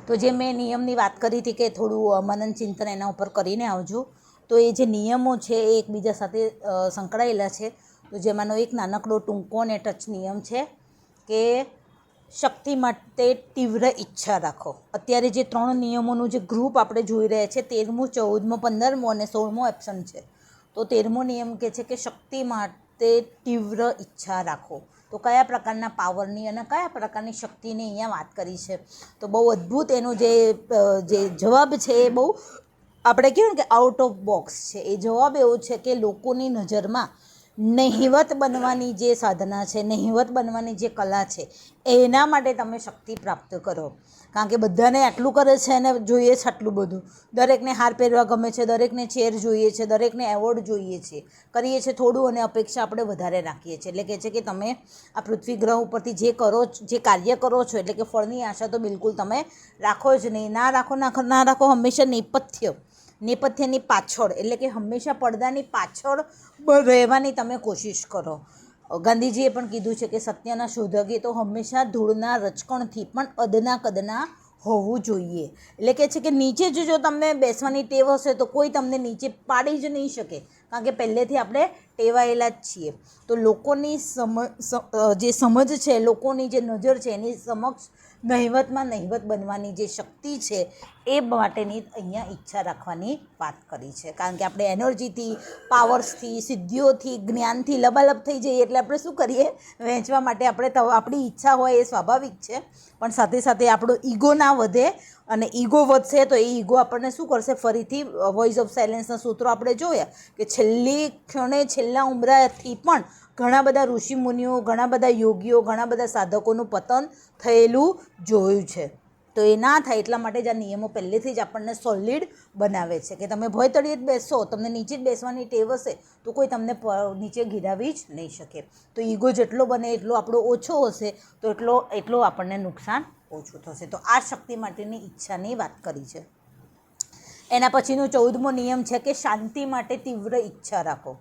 તો જે મેં નિયમની વાત કરી હતી કે થોડું મનન ચિંતન એના ઉપર કરીને આવજો. તો એ જે નિયમો છે એ એકબીજા સાથે સંકળાયેલા છે. તો જેમાંનો એક નાનકડો ટૂંકો અને ટચ નિયમ છે કે શક્તિ માટે તીવ્ર ઈચ્છા રાખો. અત્યારે જે 3 નિયમોનું જે ગ્રુપ આપણે જોઈ રહ્યા છે 13મું, 14મું, 15મું અને 16મું ઓપ્શન છે. તો 13મો નિયમ કહે છે કે શક્તિ માટે તીવ્ર ઈચ્છા રાખો. તો કયા પ્રકારના પાવરની અને કયા પ્રકારની શક્તિની અહીંયા વાત કરી છે. તો બહુ અદ્ભુત એનો જે જવાબ છે એ બહુ આપણે કહેવાય કે આઉટ ઓફ બોક્સ છે. એ જવાબ એવો છે કે લોકોની નજરમાં નહિવત બનવાની જે સાધના છે, નહિવત બનવાની જે કલા છે, એના માટે તમે શક્તિ પ્રાપ્ત કરો. કારણ કે બધાને આટલું કરે છે અને જોઈએ છે આટલું બધું. દરેકને હાર પહેરવા ગમે છે, દરેકને ચેર જોઈએ છે, દરેકને એવોર્ડ જોઈએ છે. કરીએ છીએ થોડું અને અપેક્ષા આપણે વધારે રાખીએ છીએ. એટલે કહે છે કે તમે આ પૃથ્વી ગ્રહ ઉપરથી જે કાર્ય કરો છો એટલે કે ફળની આશા તો બિલકુલ તમે રાખો જ નહીં. ના રાખો હંમેશા નેપથ્યની પાછળ, એટલે કે હંમેશા પડદાની પાછળ રહેવાની તમે કોશિશ કરો. ગાંધીજીએ પણ કીધું છે કે સત્યના શોધકે તો હંમેશા ધૂળના રચકણથી પણ અદના કદના હોવું જોઈએ. એટલે કે છે કે નીચે જો તમને બેસવાની ટેવ હશે તો કોઈ તમને નીચે પાડી જ નહીં શકે. કારણ કે પહેલેથી આપણે ટેવાયેલા જ છીએ. તો લોકોની જે સમજ છે, લોકોની જે નજર છે, એની સમક્ષ નહિવતમાં નહિવત બનવાની જે શક્તિ છે એ માટેની અહીંયા ઈચ્છા રાખવાની વાત કરી છે. કારણ કે આપણે એનર્જીથી, પાવર્સથી, સિદ્ધિઓથી, જ્ઞાનથી લબાલબ થઈ જઈએ એટલે આપણે શું કરીએ, વહેંચવા માટે આપણી ઈચ્છા હોય એ સ્વાભાવિક છે. પણ સાથે સાથે આપણો ઈગો ના વધે, અને ઈગો વધશે તો એ ઈગો આપણને શું કરશે, ફરીથી વોઇસ ઓફ સાયલેન્સના સૂત્રો આપણે જોયા કે છેલ્લી ક્ષણે, છેલ્લા ઉંબરાથી પણ ઘણા બધા ઋષિમુનિઓ, ઘણા બધા યોગીઓ, ઘણા બધા સાધકોનું પતન થયેલું જોયું છે. તો એ ના થાય એટલા માટે જ આ નિયમો પહેલેથી જ આપણને સોલિડ બનાવે છે કે તમે ભય તળિયે જ બેસો, તમને નીચે જ બેસવાની ટેવ હશે તો કોઈ તમને નીચે ગિરાવી જ નહીં શકે. તો ઈગો જેટલો બને એટલો આપણો ઓછો હશે તો એટલો આપણને નુકસાન ઓછું થશે. તો આ શક્તિ માટેની ઈચ્છાની વાત કરી છે. એના પછીનો 14મો નિયમ છે કે શાંતિ માટે તીવ્ર ઈચ્છા રાખો.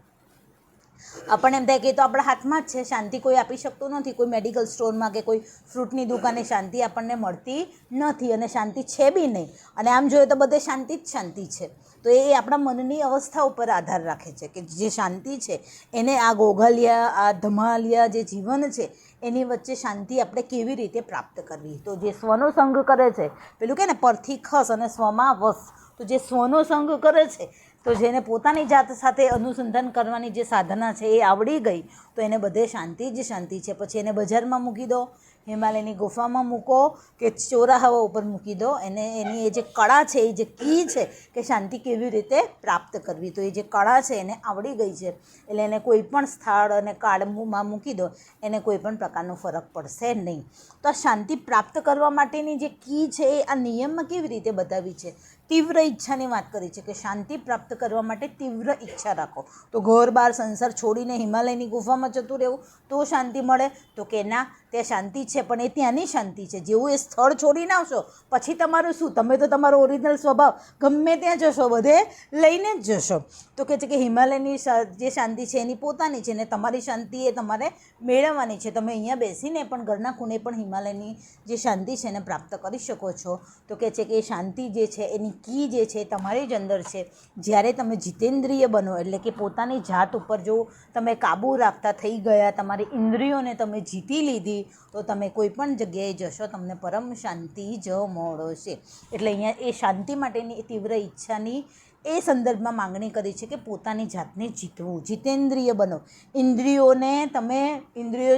આપણને એમ થાય કે તો આપણા હાથમાં જ છે, શાંતિ કોઈ આપી શકતું નથી. કોઈ મેડિકલ સ્ટોરમાં કે કોઈ ફ્રૂટની દુકાને શાંતિ આપણને મળતી નથી, અને શાંતિ છે બી નહીં. અને આમ જોઈએ તો બધે શાંતિ જ શાંતિ છે. તો એ આપણા મનની અવસ્થા ઉપર આધાર રાખે છે કે જે શાંતિ છે એને આ ગોગલિયા, આ ધમાલિયા જે જીવન છે એની વચ્ચે શાંતિ આપણે કેવી રીતે પ્રાપ્ત કરવી. તો જે સ્વનો સંગ કરે છે, પેલું કે ને પરથી ખસ અને સ્વમાં વસ. તો જે સ્વનો સંગ કરે છે, તો જેને પોતાની જાત સાથે અનુસંધાન કરવાની જે સાધના છે એ આવડી ગઈ તો એને બધે શાંતિ જ શાંતિ છે. પછી એને બજારમાં મૂકી દો, હિમાલયની ગુફામાં મૂકો કે ચોરાહાવા ઉપર મૂકી દો, એની એ જે કળા છે, એ જે કી છે કે શાંતિ કેવી રીતે પ્રાપ્ત કરવી, તો એ જે કળા છે એને આવડી ગઈ છે. એટલે એને કોઈ પણ સ્થળ અને કાળમાં મૂકી દો, એને કોઈ પણ પ્રકારનો ફરક પડશે નહીં. તો આ શાંતિ પ્રાપ્ત કરવા માટેની જે કી છે એ આ નિયમમાં કેવી રીતે બતાવી છે. તીવ્ર ઈચ્છાની વાત કરી છે કે શાંતિ પ્રાપ્ત કરવા માટે તીવ્ર ઈચ્છા રાખો. તો ઘર બાર સંસાર છોડીને હિમાલયની ગુફામાં જતું રહેવું તો શાંતિ મળે? તો કે ના, ત્યાં શાંતિ છે પણ એ ત્યાંની શાંતિ છે. જેવું એ સ્થળ છોડીને આવશો પછી તમારું શું, તમે તો તમારો ઓરિજિનલ સ્વભાવ ગમે ત્યાં જશો બધે લઈને જ જશો. તો કહે છે કે હિમાલયની જે શાંતિ છે એની પોતાની છે, ને તમારી શાંતિ એ તમારે મેળવવાની છે. તમે અહીંયા બેસીને પણ ઘરના ખૂણે પણ હિમાલયની જે શાંતિ છે એને પ્રાપ્ત કરી શકો છો. તો કહે છે કે એ શાંતિ જે છે એની કી જે છે તમારી જ અંદર છે. જ્યારે તમે જીતેન્દ્રિય બનો, એટલે કે પોતાની જાત ઉપર જો તમે કાબૂ રાખતા થઈ ગયા, તમારી ઇન્દ્રિયોને તમે જીતી લીધી, તો તમે કોઈ પણ જગ્યાએ જશો તમને પરમ શાંતિ જ મળશે. એટલે અહીંયા એ શાંતિ માટેની તીવ્ર ઈચ્છાની એ સંદર્ભમાં માંગણી કરી છે કે પોતાની જાતને જીતવું, જીતેન્દ્રિય બનો. ઇન્દ્રિયો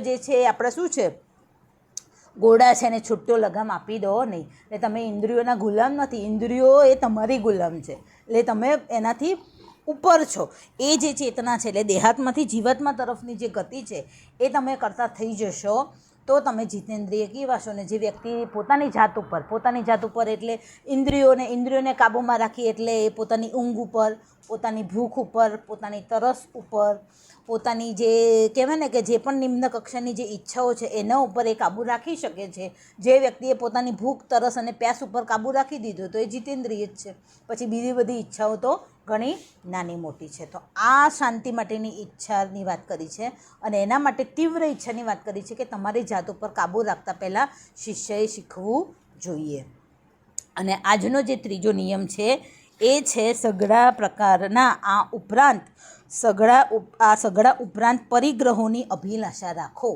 જે છે એ આપણે શું છે, ઘોડા છે ને છૂટો લગામ આપી દો નહીં. એટલે તમે ઇન્દ્રિયોના ગુલામ નથી, ઇન્દ્રિયો એ તમારી ગુલામ છે. એટલે તમે એનાથી ઉપર છો. એ જે ચેતના છે એટલે દેહાત્માંથી જીવાત્મા તરફની જે ગતિ છે એ તમે કરતા થઈ જશો તો તમે જીતેન્દ્રિય કહેવાશો. ને જે વ્યક્તિ પોતાની જાત ઉપર એટલે ઇન્દ્રિયોને કાબૂમાં રાખી, એટલે એ પોતાની ઊંઘ ઉપર, પોતાની ભૂખ ઉપર, પોતાની તરસ ઉપર, પોતાની જે કહેવાય ને કે જે પણ નિમ્ન કક્ષાની જે ઈચ્છાઓ છે એના ઉપર એ કાબૂ રાખી શકે છે. જે વ્યક્તિએ પોતાની ભૂખ, તરસ અને પ્યાસ ઉપર કાબૂ રાખી દીધો તો એ જીતેન્દ્રિય જ છે. પછી બીજી બધી ઈચ્છાઓ તો ઘણી નાની મોટી છે. તો આ શાંતિ માટેની ઈચ્છાની વાત કરી છે, અને એના માટે તીવ્ર ઈચ્છાની વાત કરી છે કે તમારી જાત ઉપર કાબૂ રાખતા પહેલાં શિષ્યએ શીખવું જોઈએ. અને આજનો જે ત્રીજો નિયમ છે એ છે સઘળા પ્રકારના સઘળા ઉપરાંત પરિગ્રહોની અભિલાષા રાખો.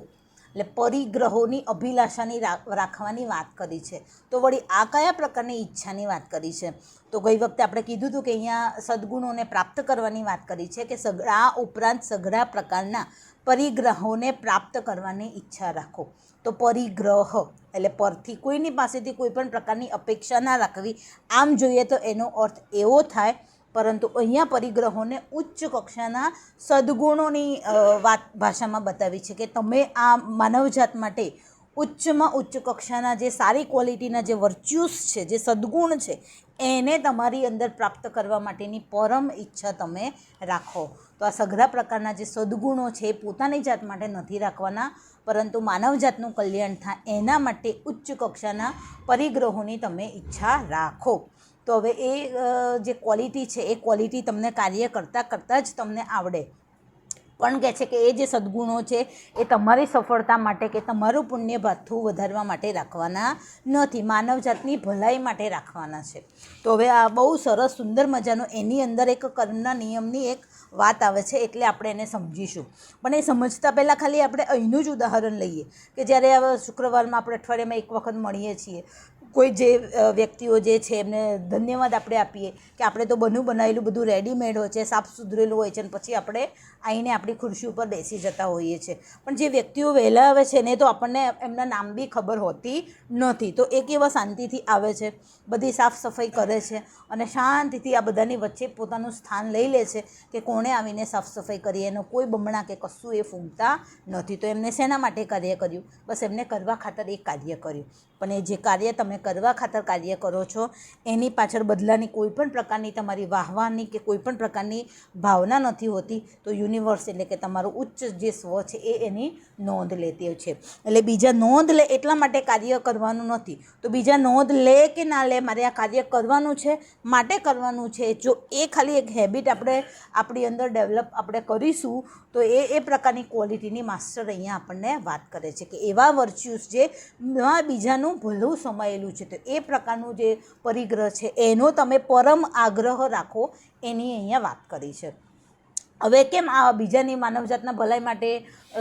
એટલે પરિગ્રહોની અભિલાષાની રાખવાની વાત કરી છે. તો વળી આ કયા પ્રકારની ઈચ્છાની વાત કરી છે? તો ગઈ વખતે આપણે કીધું હતું કે અહીંયા સદ્ગુણોને પ્રાપ્ત કરવાની વાત કરી છે કે આ ઉપરાંત સઘળા પ્રકારના પરિગ્રહોને પ્રાપ્ત કરવાની ઈચ્છા રાખો. તો પરિગ્રહ એટલે પરથી કોઈની પાસેથી કોઈ પણ પ્રકારની અપેક્ષા ના રાખવી. આમ જોઈએ તો એનો અર્થ એવો થાય, પરંતુ અહીંયા પરિગ્રહોને ઉચ્ચ કક્ષાના સદ્ગુણોની ભાષામાં બતાવી છે કે તમે આ માનવજાત માટે ઉચ્ચમાં ઉચ્ચ કક્ષાના જે સારી ક્વોલિટીના જે વર્ચ્યુસ છે, જે સદ્ગુણ છે, એને તમારી અંદર પ્રાપ્ત કરવા માટેની પરમ ઈચ્છા તમે રાખો. તો આ સઘળા પ્રકારના જે સદ્ગુણો છે એ પોતાની જાત માટે નથી રાખવાના, પરંતુ માનવજાતનું કલ્યાણ થાય એના માટે ઉચ્ચ કક્ષાના પરિગ્રહોની તમે ઈચ્છા રાખો. તો હવે એ જે ક્વોલિટી છે એ ક્વોલિટી તમને કાર્ય કરતાં જ તમને આવડે. પણ કહે છે કે એ જે સદ્ગુણો છે એ તમારી સફળતા માટે કે તમારું પુણ્ય ભાથું વધારવા માટે રાખવાના નથી, માનવજાતની ભલાઈ માટે રાખવાના છે. તો હવે આ બહુ સરસ સુંદર મજાનો એની અંદર એક કર્મના નિયમની એક વાત આવે છે, એટલે આપણે એને સમજીશું. પણ એ સમજતા પહેલાં ખાલી આપણે અહીંનું જ ઉદાહરણ લઈએ કે જ્યારે હવે શુક્રવારમાં આપણે અઠવાડિયામાં એક વખત મળીએ છીએ, કોઈ જે વ્યક્તિઓ જે છે એમને ધન્યવાદ આપણે આપીએ કે આપણે તો બનાવેલું બધું રેડીમેડ હોય છે, સાફ સુધરેલું હોય છે, અને પછી આપણે આવીને આપણી ખુરશી ઉપર બેસી જતા હોઈએ છીએ. પણ જે વ્યક્તિઓ વહેલા આવે છે ને તો આપણને એમના નામ બી ખબર હોતી નથી. તો એ કેવા શાંતિથી આવે છે, બધી સાફ સફાઈ કરે છે અને શાંતિથી આ બધાની વચ્ચે પોતાનું સ્થાન લઈ લે છે કે કોણે આવીને સાફ સફાઈ કરી, એનો કોઈ બમણા કે કશું એ ફૂંકતા નથી. તો એમને શેના માટે કાર્ય કર્યું? બસ એમને કરવા ખાતર એ કાર્ય કર્યું. પણ એ જે કાર્ય તમે કરવા ખાતર કાર્ય કરો છો એની પાછળ બદલાની કોઈ પણ પ્રકારની તમારી વાહવાની કે કોઈ પણ પ્રકારની ભાવના નથી હોતી. તો યુનિવર્સ એટલે કે તમારું ઉચ્ચ જે સ્વ છે એ એની નોંધ લેતી છે. એટલે બીજા નોંધ લે એટલા માટે કાર્ય કરવાનું નથી. તો બીજા નોંધ લે કે ના લે, મારે આ કાર્ય કરવાનું છે માટે કરવાનું છે. જો એ ખાલી એક હેબિટ આપણે આપણી અંદર ડેવલપ આપણે કરીશું તો એ પ્રકારની ક્વોલિટીની માસ્ટર અહીંયા આપણને વાત કરે છે કે એવા વર્ચ્યુસ જે બીજાનું ભલું સમાયેલું છે. તો એ પ્રકારનું જે પરિગ્રહ છે એનો તમે પરમ આગ્રહ રાખો, એની અહીંયા વાત કરી છે. હવે કેમ આ બીજાની માનવજાતના ભલાઈ માટે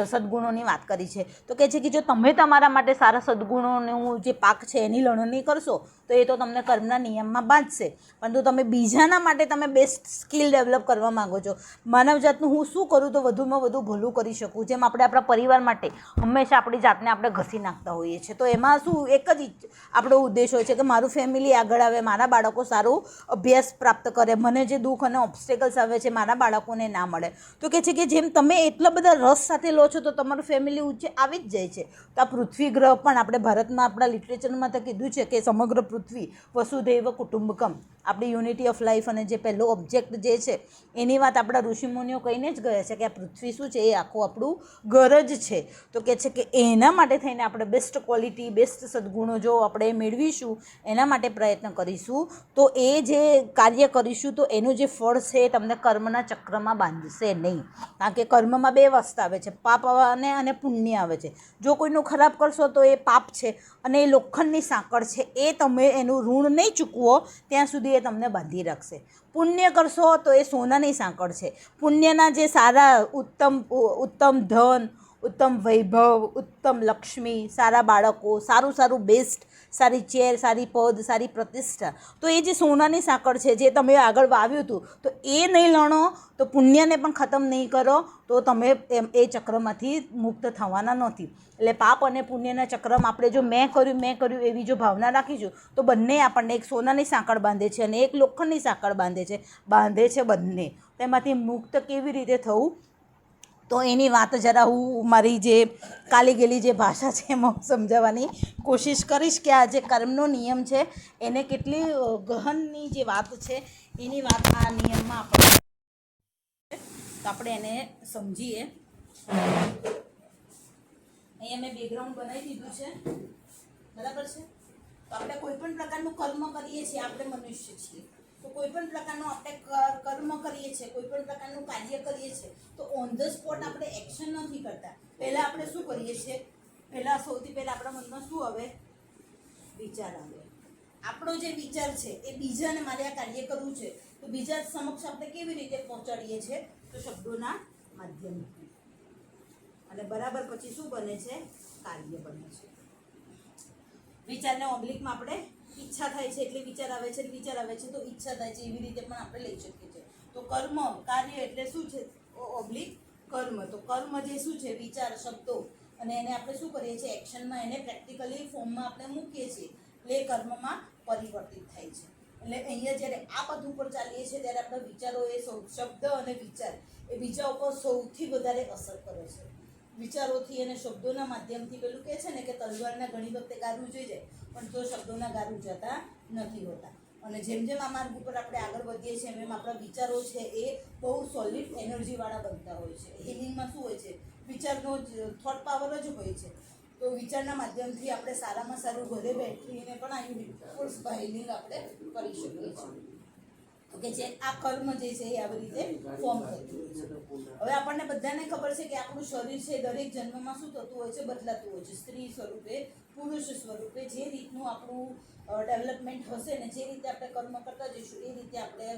સદ્ગુણોની વાત કરી છે? તો કહે છે કે જો તમે તમારા માટે સારા સદ્ગુણોનું જે પાક છે એની લણણી કરશો તો એ તો તમને કર્મના નિયમમાં બાંધશે. પરંતુ તમે બીજાના માટે તમે બેસ્ટ સ્કિલ ડેવલપ કરવા માગો છો, માનવજાતનું હું શું કરું તો વધુમાં વધુ ભલું કરી શકું, જેમ આપણે આપણા પરિવાર માટે હંમેશા આપણી જાતને આપણે ઘસી નાખતા હોઈએ છીએ. તો એમાં શું એક જ આપણો ઉદ્દેશ હોય છે કે મારું ફેમિલી આગળ આવે, મારા બાળકો સારું અભ્યાસ પ્રાપ્ત કરે, મને જે દુઃખ અને ઓબ્સ્ટેકલ્સ આવે છે મારા બાળકોને ના મળે. તો કહે છે કે જેમ તમે એટલા બધા રસ સાથે લો છો તો તમારું ફેમિલી ઊંચે આવી જ જાય છે. તો આ પૃથ્વી ગ્રહ પણ આપણે ભારતમાં આપણા લિટરેચરમાં તો કીધું છે કે સમગ્ર પૃથ્વી વસુધૈવ કુટુંબકમ, આપણી યુનિટી ઓફ લાઈફ અને જે પહેલો ઓબ્જેક્ટ જે છે એની વાત આપણા ઋષિમુનિઓ કહીને જ ગયા છે કે આ પૃથ્વી શું છે, એ આખું આપણું ઘર જ છે. તો કહે છે કે એના માટે થઈને આપણે બેસ્ટ ક્વોલિટી, બેસ્ટ સદ્ગુણો જો આપણે મેળવીશું, એના માટે પ્રયત્ન કરીશું, તો એ જે કાર્ય કરીશું તો એનું જે ફળ છે એ તમને કર્મના ચક્રમાં બાંધશે નહીં. કારણ કે કર્મમાં બે વસ્તુ આવે છે, પાપ અને પુણ્ય આવે છે. જો કોઈનું ખરાબ કરશો તો એ પાપ છે અને એ લોખંડની સાંકળ છે, એ તમે એનું ઋણ નહીં ચૂકવો ત્યાં સુધી એ તમને બાંધી રાખશે. પુણ્ય કરશો તો એ સોનાની સાંકળ છે. પુણ્યના જે સારા ઉત્તમ ધન, ઉત્તમ વૈભવ, ઉત્તમ લક્ષ્મી, સારા બાળકો, સારું બેસ્ટ, સારી ચેર, સારી પદ, સારી પ્રતિષ્ઠા, તો એ જે સોનાની સાંકળ છે જે તમે આગળ વાવ્યું હતું તો એ નહીં લણો, તો પુણ્યને પણ ખતમ નહીં કરો તો તમે એ ચક્રમાંથી મુક્ત થવાના નથી. એટલે પાપ અને પુણ્યના ચક્રમાં આપણે જો મેં કર્યું એવી જો ભાવના રાખીશું તો બંને આપણને એક સોનાની સાંકળ બાંધે છે અને એક લોખંડની સાંકળ બાંધે છે બંને. તેમાંથી મુક્ત કેવી રીતે થવું, તો એની વાત જરા હું મારી જે કાલી ગયેલી જે ભાષા છે એમાં સમજાવવાની કોશિશ કરીશ કે આ જે કર્મનો નિયમ છે એને કેટલી ગહનની જે વાત છે એની વાત આ નિયમમાં આપણે એને સમજીએ. અહીંયા મેં બેકગ્રાઉન્ડ બનાવી દીધું છે, બરાબર છે. તો આપણે કોઈ પણ પ્રકારનું કર્મ કરીએ છીએ, આપણે મનુષ્ય છીએ, તો કોઈ પણ પ્રકારનું આપણે કર્મ કરીએ છીએ, કોઈ પણ પ્રકારનું કાર્ય કરીએ છીએ તો ઓન ધ સ્પોટ આપણે એક્શન નથી કરતા. પહેલાં આપણે શું કરીએ છીએ, સૌથી પહેલાં આપણા મનમાં શું આવે, વિચાર આવે. આપણો જે વિચાર છે એ બીજાને મારે આ કાર્ય કરવું છે તો બીજા સમક્ષ આપણે કેવી રીતે પહોંચાડીએ છીએ તો શબ્દોના માધ્યમથી અને બરાબર પછી શું બને છે કાર્ય બને છે વિચારને ઓબ્લિકમાં આપણે ઈચ્છા થાય છે એટલે વિચાર આવે છે વિચાર આવે છે તો ઈચ્છા થાય છે એવી રીતે પણ આપણે લઈ શકીએ છીએ તો કર્મ કાર્ય એટલે શું છે ઓબ્લિક કર્મ તો કર્મ જે શું છે વિચાર શબ્દો અને એને આપણે શું કરીએ છીએ એક્શનમાં એને પ્રેક્ટિકલી ફોર્મમાં આપણે મૂકીએ છીએ એટલે એ કર્મમાં પરિવર્તિત થાય છે એટલે અહીંયા જ્યારે આ પદ ઉપર ચાલીએ છીએ ત્યારે આપણા વિચારો એ શબ્દ અને વિચાર એ બીજા ઉપર સૌથી વધારે અસર કરે છે વિચારોથી અને શબ્દોના માધ્યમથી પેલું કહે છે ને કે તલવારના ઘણી વખતે ગારું જોઈ જાય પણ તો શબ્દોના ગારું જતા નથી હોતા અને જેમ જેમ આ માર્ગ ઉપર આપણે આગળ વધીએ છીએ એમ આપણા વિચારો છે એ બહુ સોલિડ એનર્જીવાળા બનતા હોય છે હિલિંગમાં શું હોય છે વિચારનો થોટ પાવર જ હોય છે તો વિચારના માધ્યમથી આપણે સારામાં સારું ઘરે બેઠીને પણ આ હિલિંગ આપણે કરી શકીએ છીએ કે જે આ કર્મ જે છે એ આવી રીતે ફોર્મ થતું હોય છે હવે આપણને બધાને ખબર છે કે આપણું શરીર છે દરેક જન્મમાં શું થતું હોય છે બદલાતું હોય છે સ્ત્રી સ્વરૂપે પુરુષ સ્વરૂપે જે રીતનું આપણું ડેવલપમેન્ટ હશે ને જે રીતે આપણે કર્મ કરતા જઈશું એ રીતે આપણે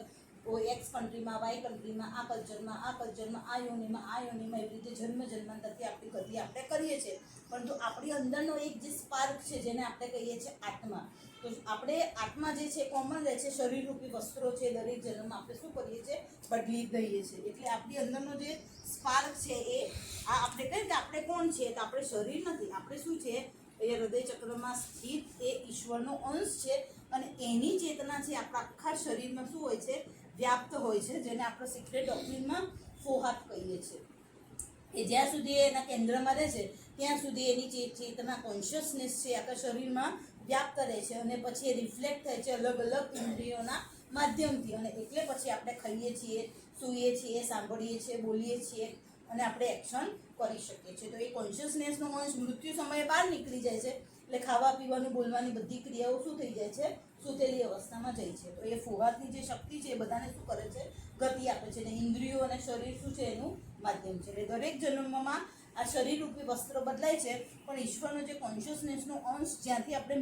કોઈ એક્સ કન્ટ્રીમાં વાય કન્ટ્રીમાં આ કલ્ચરમાં આ યોનિમાં એવી રીતે જન્માંતરથી આપણી ગતિ આપણે કરીએ છીએ પરંતુ આપણી અંદરનો એક જે સ્પાર્ક છે જેને આપણે કહીએ છીએ આત્મા તો આપણે આત્મા જે છે કોમન રહે છે શરીરરૂપી વસ્ત્રો છે દરેક જન્મમાં આપણે શું કરીએ છીએ બદલી દઈએ છીએ એટલે આપણી અંદરનો જે સ્પાર્ક છે એ આ આપણે કહીએ કે આપણે કોણ છીએ તો આપણે શરીર નથી આપણે શું છે એ હૃદય ચક્રમાં સ્થિત એ ઈશ્વરનો અંશ છે અને એની ચેતના છે આપણા આખા શરીરમાં શું હોય છે વ્યાપ્ત હોય છે જેને આપણે સિક્રેટ ડોક્ટ્રીનમાં ફોહાત કહીએ છીએ એ જ્યાં સુધી એના કેન્દ્રમાં રહે છે ત્યાં સુધી એની ચેતના કોન્શિયસનેસ છે આખા શરીરમાં વ્યાપ્ત રહે છે અને પછી એ રિફ્લેક્ટ થાય છે અલગ અલગ ઇન્દ્રિયોના માધ્યમથી અને એટલે પછી આપણે ખાઈએ છીએ સૂઈએ છીએ સાંભળીએ છીએ બોલીએ છીએ અને આપણે એક્શન કરી શકીએ છીએ તો એ કોન્શિયસનેસનો અંશ મૃત્યુ સમયે બહાર નીકળી જાય છે એટલે ખાવા પીવાનું બોલવાની બધી ક્રિયાઓ શું થઈ જાય છે સૂતેલી અવસ્થામાં જાય છે તો એ ફુવાદની જે શક્તિ છે એ બધાને શું કરે છે ગતિ આપે છે અને ઇન્દ્રિયો અને શરીર શું છે એનું માધ્યમ છે એટલે દરેક જન્મમાં આ શરીરરૂપી વસ્ત્ર બદલાય છે પણ ઈશ્વરનો જે કોન્શિયસનેસનો અંશ જ્યાંથી આપણે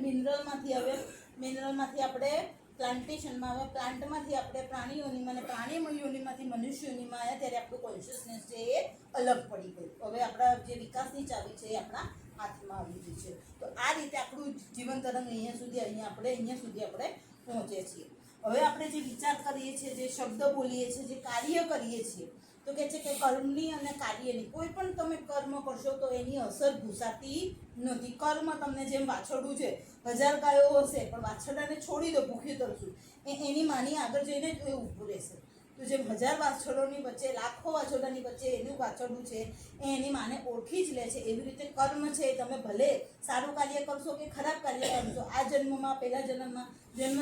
મિનરલમાંથી આપણે પ્લાન્ટેશનમાં આવે પ્લાન્ટમાંથી આપણે પ્રાણીઓનીમાં અને પ્રાણીઓનીમાંથી મનુષ્યોનીમાં આવ્યા ત્યારે આપણું કોન્શિયસનેસ છે એ અલગ પડી ગયું હવે આપણા જે વિકાસની ચાવી છે એ આપણા હાથમાં આવી ગઈ છે તો આ રીતે આપણું જીવન તરંગ અહીંયા સુધી આપણે પહોંચીએ છીએ હવે આપણે જે વિચાર કરીએ છીએ જે શબ્દ બોલીએ છીએ જે કાર્ય કરીએ છીએ તો કહે છે કે કર્મની અને કાર્યની કોઈ પણ તમે કર્મ કરશો તો એની અસર ભૂસાતી નથી કર્મ તમને જેમ વાછરડું છે 1000 ગાયો હશે પણ વાછરડાને છોડી દો ભૂખ્યું તરશું એની માની આગળ જઈને એ ઊભું રહેશે તો જેમ 1000 વાછરડોની વચ્ચે લાખો વાછરડાની વચ્ચે એનું વાછરડું છે એ એની માને ઓળખી જ લે છે એવી રીતે કર્મ છે તમે ભલે સારું કાર્ય કરશો કે ખરાબ કાર્ય કરશો આ જન્મમાં પહેલા જન્મમાં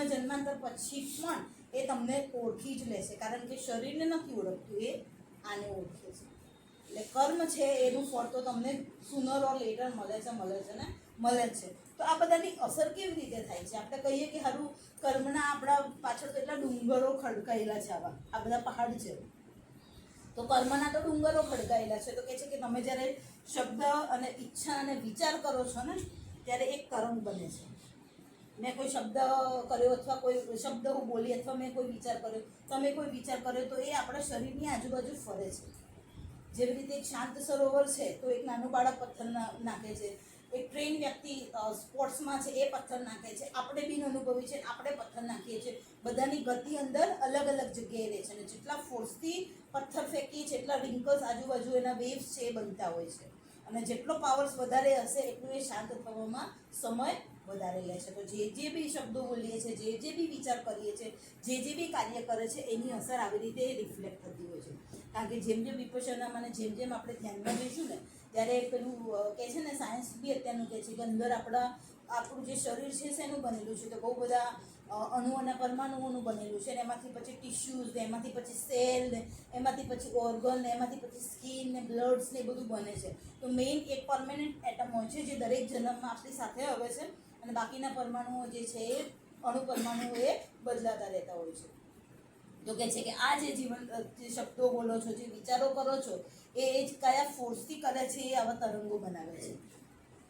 જન્માંતર પછી પણ એ તમને ઓળખી જ લેશે કારણ કે શરીરને નથી ઓળખતું એ આને ઓળખે છે એટલે કર્મ છે એનું ફળ તો તમને સુનર ઓર લેટર મળે છે તો આ બધાની અસર કેવી રીતે થાય છે આપણે કહીએ કે સારું કર્મના આપણા પાછળ કેટલા ડુંગરો ખડકાયેલા છે આ બધા પહાડ છે તો કર્મના તો ડુંગરો ખડકાયેલા છે તો કહે છે કે તમે જ્યારે શબ્દ અને ઈચ્છા અને વિચાર કરો છો ને ત્યારે એક તરંગ બને છે મેં કોઈ શબ્દ કર્યો અથવા કોઈ શબ્દ હું બોલી અથવા મેં કોઈ વિચાર કર્યો તમે કોઈ વિચાર કર્યો તો એ આપણા શરીરની આજુબાજુ ફરે છે જેવી રીતે એક શાંત સરોવર છે તો એક નાનું બાળક પથ્થર નાખે છે એક ટ્રેન વ્યક્તિ સ્પોર્ટ્સમાં છે એ પથ્થર નાખે છે આપણે બિન અનુભવી છે આપણે પથ્થર નાખીએ છીએ બધાની ગતિ અંદર અલગ અલગ જગ્યાએ રહે છે અને જેટલા ફોર્સથી પથ્થર ફેંકીએ છે એટલા રિંકલ્સ આજુબાજુ એના વેવ્સ છે એ બનતા હોય છે અને જેટલો પાવર્સ વધારે હશે એટલું એ શાંત થવામાં સમય વધારે લે છે તો જે બી શબ્દો બોલીએ છીએ જે બી વિચાર કરીએ છીએ જે બી કાર્ય કરે છે એની અસર આવી રીતે રિફ્લેક્ટ થતી હોય છે કારણ કે જેમ વિપશ્યનામાં અને જેમ આપણે ધ્યાનમાં લઈશું ને ત્યારે પેલું કહે છે ને સાયન્સ બી અત્યારનું કહે છે કે અંદર આપણું જે શરીર છે શેનું બનેલું છે તો બહુ બધા અણુ અને પરમાણુઓનું બનેલું છે ને એમાંથી પછી ટિશ્યુઝ ને એમાંથી પછી સેલ ને એમાંથી પછી ઓર્ગન ને એમાંથી પછી સ્કિન ને બ્લડ્સ ને એ બધું બને છે તો મેઇન એક પરમેનન્ટ એટમ હોય છે જે દરેક જન્મમાં આપણી સાથે આવે છે અને બાકીના પરમાણુઓ જે છે એ અણુ પરમાણુઓ એ બદલાતા રહેતા હોય છે તો કહે છે કે આ જે જે શબ્દો બોલો છો જે વિચારો કરો છો એ જ કયા ફોર્સથી કરે છે એ આવા તરંગો બનાવે છે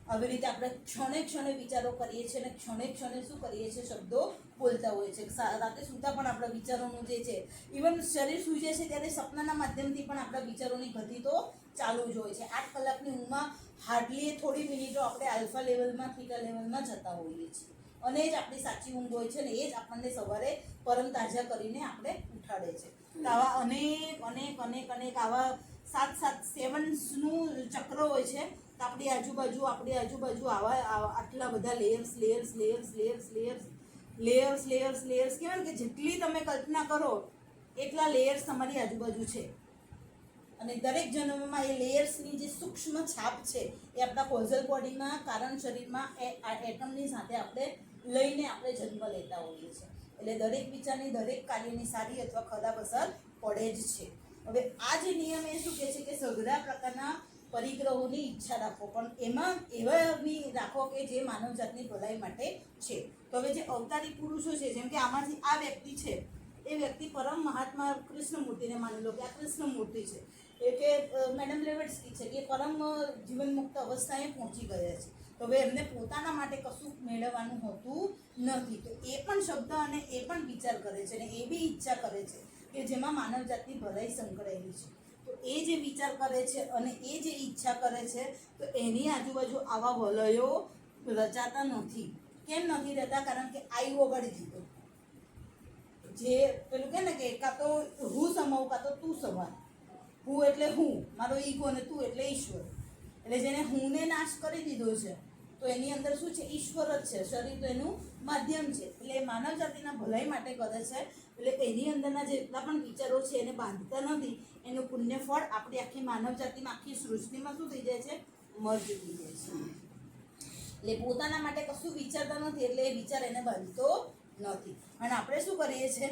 આવી રીતે આપણે ક્ષણે ક્ષણે વિચારો કરીએ છીએ અને ક્ષણે ક્ષણે શું કરીએ છીએ, શબ્દો બોલતા હોઈએ છીએ. રાતે સૂતા પણ આપણા વિચારોનું જે છે, ઇવન શરીર સૂઈ જાય છે ત્યારે સપનાના માધ્યમથી પણ આપણા વિચારોની ગતિ તો ચાલુ જ હોય છે. 8 કલાકની ઊંઘમાં હાર્ડલી થોડી મિનિટો આપણે આલ્ફા લેવલમાં થીટા લેવલમાં જતા હોઈએ છીએ અને એ જ આપણી સાચી ઊંઘ હોય છે ને એ જ આપણને સવારે પરમ તાજા કરીને આપણે ઉઠાડે છે. તો આવા અનેક આવા 7-7-7નું ચક્ર હોય છે. તો આપણી આજુબાજુ આવા આટલા બધા લેયર્સ કહેવાય કે જેટલી તમે કલ્પના કરો એટલા લેયર્સ તમારી આજુબાજુ છે અને દરેક જન્મમાં એ લેયર્સની જે સૂક્ષ્મ છાપ છે એ આપણા કોઝલ બોડીમાં, કારણ શરીરમાં આ એટમની સાથે આપણે લઈને આપણે જન્મ લેતા હોઈએ છીએ. એટલે દરેક વિચારની, દરેક કાર્યની સારી અથવા ખરાબ અસર પડે જ છે. હવે આ જે નિયમ એ શું કહે છે કે સઘળા પ્રકારના પરિગ્રહોની ઈચ્છા રાખો, પણ એમાં એવા રાખો કે જે માનવજાતની ભલાઈ માટે છે. તો હવે જે અવતારી પુરુષો છે, જેમ કે આમાંથી આ વ્યક્તિ છે, એ વ્યક્તિ પરમ મહાત્મા કૃષ્ણમૂર્તિને માની લો કે આ કૃષ્ણમૂર્તિ છે, એ કે મેડમ બ્લેવેટ્સ્કી છે કે પરમ જીવનમુક્ત અવસ્થાએ પહોંચી ગયા છે. તો હવે એમને પોતાના માટે કશું મેળવવાનું હોતું નથી. તો એ પણ શબ્દ અને એ પણ વિચાર કરે છે અને એ બી ઈચ્છા કરે છે કે જેમાં માનવજાતની ભલાઈ સંકળાયેલી છે. તો એ જે વિચાર કરે છે અને એ જે ઈચ્છા કરે છે, તો એની આજુબાજુ આવા વલયો રચાતા નથી. કેમ નથી રહેતા? કારણ કે આયુ ઓગાળી દીધો. જે પેલું કહે ને કે કાં તો હું સમાવું કાં તો તું સમાવ. હું એટલે હું, મારો ઈગો, અને તું એટલે ઈશ્વર. એટલે જેને હુંને નાશ કરી દીધો છે તો એની અંદર શું છે? ઈશ્વર જ છે. શરીર તો એનું માધ્યમ છે. એટલે એ માનવ જાતિના ભલાઈ માટે કરે છે. એટલે એની અંદરના જેટલા પણ વિચારો છે એને બાંધતા નથી. એનું પુણ્ય ફળ આપણી આખી માનવ જાતિમાં, આખી સૃષ્ટિમાં શું થઈ જાય છે? મર્જ થઈ જાય છે. એટલે પોતાના માટે કશું વિચારતા નથી, એટલે એ વિચાર એને બાંધતો નથી. અને આપણે શું કરીએ છીએ?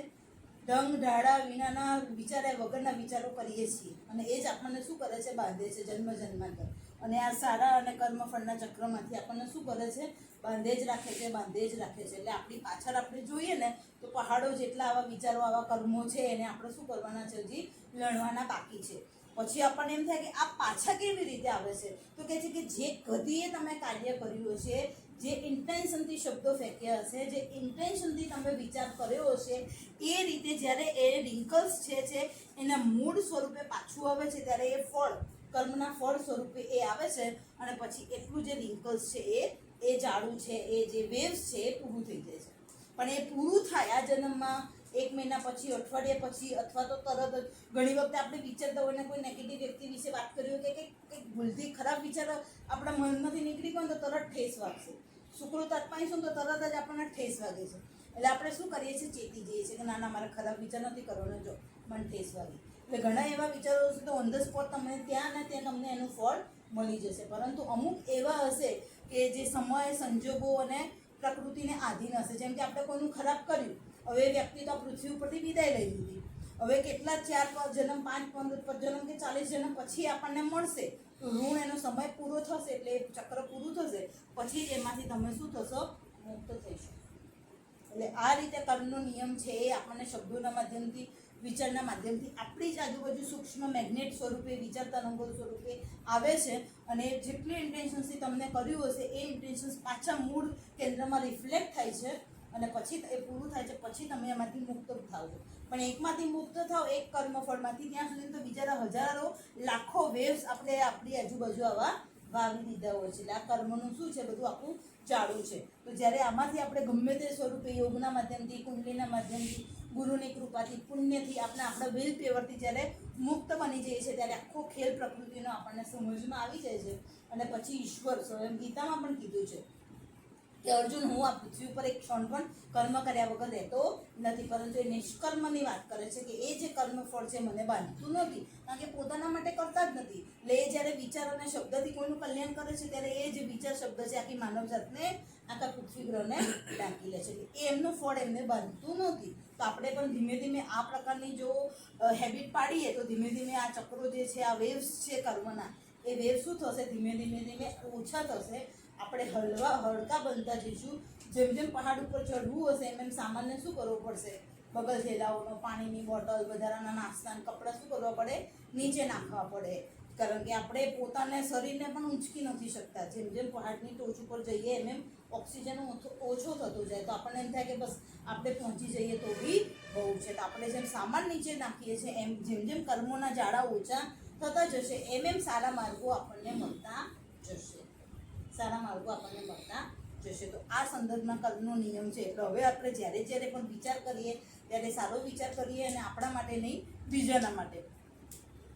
ઢંગ ઢાળા વિનાના વિચાર્યા વગરના વિચારો કરીએ છીએ અને એ જ આપણને શું કરે છે? બાંધે છે જન્મ જન્માંતર. અને આ સારા અને કર્મફળના ચક્રમાંથી આપણને શું કરે છે? બાંધે જ રાખે છે. એટલે આપણી પાછળ આપણે જોઈએ ને તો પહાડો જેટલા આવા વિચારો, આવા કર્મો છે એને આપણે શું કરવાના છે? હજી લણવાના બાકી છે. પછી આપણને એમ થાય કે આ પાછા કેવી રીતે આવે છે? તો કહે છે કે જે ગતિએ તમે કાર્ય કર્યું હશે, જે ઇન્ટેન્શનથી શબ્દો ફેંક્યા હશે, જે ઇન્ટેન્શનથી તમે વિચાર કર્યો હશે, એ રીતે જ્યારે એ રિંકલ્સ છે એના મૂળ સ્વરૂપે પાછું આવે છે ત્યારે એ ફળ, કર્મના ફળ સ્વરૂપે એ આવે છે. અને પછી એટલું જે રિંકલ્સ છે એ જાડું છે, એ જે વેવ્સ છે એ પૂરું થઈ જાય છે. પણ એ પૂરું થાય આ જન્મમાં, 1 મહિના પછી, અઠવાડિયા પછી, અથવા તો તરત જ. ઘણી વખતે આપણે વિચારતા હોય ને કોઈ નેગેટિવ વ્યક્તિ વિશે વાત કરી હોય કે કંઈક ભૂલથી ખરાબ વિચાર આપણા મનમાંથી નીકળી ગયો તો તરત ઠેસ વાગશે. સુકૃત આત્માઈશું તો તરત જ આપણને ઠેસ વાગે છે. એટલે આપણે શું કરીએ છીએ? ચેતી જઈએ છીએ કે ના મારે ખરાબ વિચાર નથી કરવાનો, જો મને ઠેસ વાગી. એટલે ઘણા એવા વિચારો હશે તો ઓન ધ સ્પોટ તમને ત્યાં ને ત્યાં તમને એનું ફળ મળી જશે. પરંતુ અમુક એવા હશે કે જે સમય, સંજોગો અને પ્રકૃતિને આધીન હશે. જેમ કે આપણે કોઈનું ખરાબ કર્યું, હવે એ વ્યક્તિ તો પૃથ્વી ઉપરથી વિદાય લઈ લીધી, હવે કેટલા 4 જન્મ, 5 જન્મ કે 40 જન્મ પછી આપણને મળશે. તો ઋણ એનો સમય પૂરો થશે, એટલે એ ચક્ર પૂરું થશે, પછી જ એમાંથી તમે શું થશો? મુક્ત થઈશો. એટલે આ રીતે કર્મનો નિયમ છે એ આપણને શબ્દોના માધ્યમથી, વિચારના માધ્યમથી આપણી જ આજુબાજુ સૂક્ષ્મ મેગ્નેટ સ્વરૂપે, વિચાર તરંગો સ્વરૂપે આવે છે. અને જેટલી ઇન્ટેન્શન્સથી તમને કર્યું હશે એ ઇન્ટેન્શન્સ પાછા મૂળ કેન્દ્રમાં રિફ્લેક્ટ થાય છે અને પછી એ પૂરું થાય છે. પછી તમે એમાંથી મુક્ત થાવ છો. પણ એકમાંથી મુક્ત થાવ, એક કર્મફળમાંથી, ત્યાં સુધી તો બીજા હજારો લાખો વેવ્સ આપણે આપણી આજુબાજુ આવા વાવી દીધા હોય છે. એટલે આ કર્મનું શું છે? બધું આખું ચાલુ છે. તો જ્યારે આમાંથી આપણે ગમે તે સ્વરૂપે યોગના માધ્યમથી, કુંડલીના માધ્યમથી, ગુરુની કૃપાથી, પુણ્યથી, આપણા વિલ પેવરથી જ્યારે મુક્ત બની જઈએ છીએ ત્યારે આખો ખેલ પ્રકૃતિનો આપણને સમજમાં આવી જાય છે. અને પછી ઈશ્વર સ્વયં ગીતામાં પણ કીધું છે કે અર્જુન, હું આ પૃથ્વી ઉપર એક ક્ષણ પણ કર્મ કર્યા વગર રહેતો નથી. પરંતુ એ નિષ્કર્મની વાત કરે છે કે એ જે કર્મફળ છે મને બાંધતું નથી, કારણ કે પોતાના માટે કરતા જ નથી. એટલે એ જ્યારે વિચાર અને શબ્દથી કોઈનું કલ્યાણ કરે છે ત્યારે એ જે વિચાર શબ્દ છે આખી માનવજાતને, આખા પૃથ્વી ગ્રહને ઢાંકી લે છે. એ એમનું ફળ એમને બાંધતું નથી. તો આપણે પણ ધીમે ધીમે આ પ્રકારની જો હેબિટ પાડીએ તો ધીમે ધીમે આ ચક્રો જે છે, આ વેવ્સ છે કર્મના, એ વેવ શું થશે? ધીમે ધીમે ઓછા થશે. આપણે હળકા બનતા જઈશું. જેમ જેમ પહાડ ઉપર ચડવું હશે એમ સામાનને શું કરવો પડશે? બગલ થેલાઓનો, પાણીની બોટલ, વધારાના નાસ્તા, કપડાં શું કરવા પડે? નીચે નાખવા પડે. કારણ કે આપણે પોતાને શરીરને પણ ઊંચકી નથી શકતા. જેમ જેમ પહાડની ટોચ ઉપર જઈએ એમ ઓક્સિજન ઓછો થતો જાય તો આપણને એમ થાય કે બસ આપણે પહોંચી જઈએ તો બી બહુ છે. તો આપણે જેમ સામાન નીચે નાખીએ છીએ એમ જેમ જેમ કર્મોના જાળા ઓછા થતા જશે એમ સારા માર્ગો આપણને મળતા જશે. તો આ સંદર્ભમાં કર્મનો નિયમ છે. એટલે હવે આપણે જ્યારે પણ વિચાર કરીએ ત્યારે સારો વિચાર કરીએ, અને આપણા માટે નહીં, બીજાના માટે.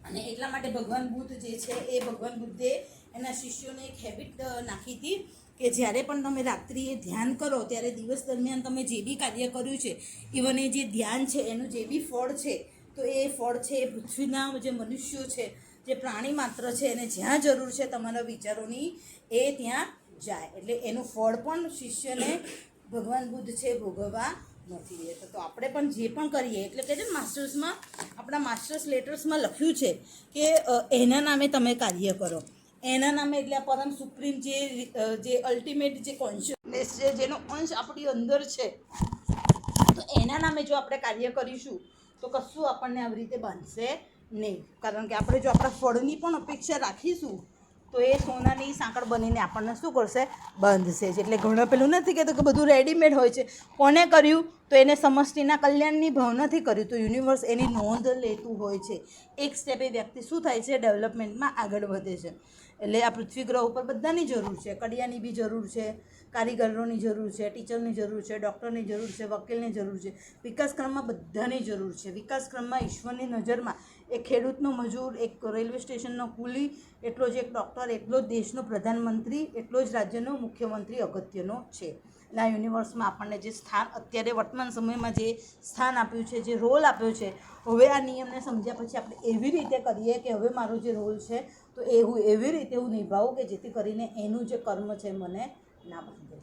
અને એટલા માટે ભગવાન બુદ્ધ જે છે એ ભગવાન બુદ્ધે એના શિષ્યોને એક હેબિટ નાખી હતી કે જ્યારે પણ તમે રાત્રિએ ધ્યાન કરો ત્યારે દિવસ દરમિયાન તમે જે બી કાર્ય કર્યું છે, ઇવન એ જે ધ્યાન છે એનું જે બી ફળ છે, તો એ ફળ છે એ પૃથ્વીના જે મનુષ્યો છે, જે પ્રાણી માત્ર છે, એને જ્યાં જરૂર છે તમારા વિચારોની એ ત્યાં જાય. એટલે એનું ફળ પણ શિષ્યને ભગવાન બુદ્ધ છે ભોગવવા નથી દેતા. તો આપણે પણ જે પણ કરીએ, એટલે કે માસ્ટર્સમાં આપણા માસ્ટર્સ લેટર્સમાં લખ્યું છે કે એના નામે તમે કાર્ય કરો. એના નામે એટલે આ પરમ સુપ્રીમ જે અલ્ટિમેટ જે કોન્શિયસનેસ છે, જેનો અંશ આપણી અંદર છે, તો એના નામે જો આપણે કાર્ય કરીશું તો કશું આપણને આવી રીતે બાંધશે નહીં. કારણ કે આપણે જો આપણા ફળની પણ અપેક્ષા રાખીશું તો એ સોનાની સાંકળ બનીને આપણને શું કરશે? બાંધશે જ. એટલે ઘણું પેલું નથી કહેતો કે બધું રેડીમેડ હોય છે. કોને કર્યું? તો એને સમષ્ટિના કલ્યાણની ભાવનાથી કર્યું. તો યુનિવર્સ એની નોંધ લેતું હોય છે. એક સ્ટેપે વ્યક્તિ શું થાય છે? ડેવલપમેન્ટમાં આગળ વધે છે. એટલે આ પૃથ્વી ગ્રહ ઉપર બધાની જરૂર છે. કડિયાની બી જરૂર છે, કારીગરોની જરૂર છે, ટીચરની જરૂર છે, ડૉક્ટરની જરૂર છે, વકીલની જરૂર છે. વિકાસક્રમમાં બધાની જરૂર છે. વિકાસક્રમમાં ઈશ્વરની નજરમાં એક ખેડૂતનો મજૂર, એક રેલવે સ્ટેશનનો કુલી, એટલો જ એક ડૉક્ટર, એટલો જ દેશનો પ્રધાનમંત્રી, એટલો જ રાજ્યનો મુખ્યમંત્રી અગત્યનો છે. એટલે આ યુનિવર્સમાં આપણને જે સ્થાન અત્યારે વર્તમાન સમયમાં જે સ્થાન આપ્યું છે, જે રોલ આપ્યો છે, હવે આ નિયમને સમજ્યા પછી આપણે એવી રીતે કરીએ કે હવે મારો જે રોલ છે તો હું એવી રીતે નિભાવું કે જેથી કરીને એનું જે કર્મ છે મને ના બાંધે.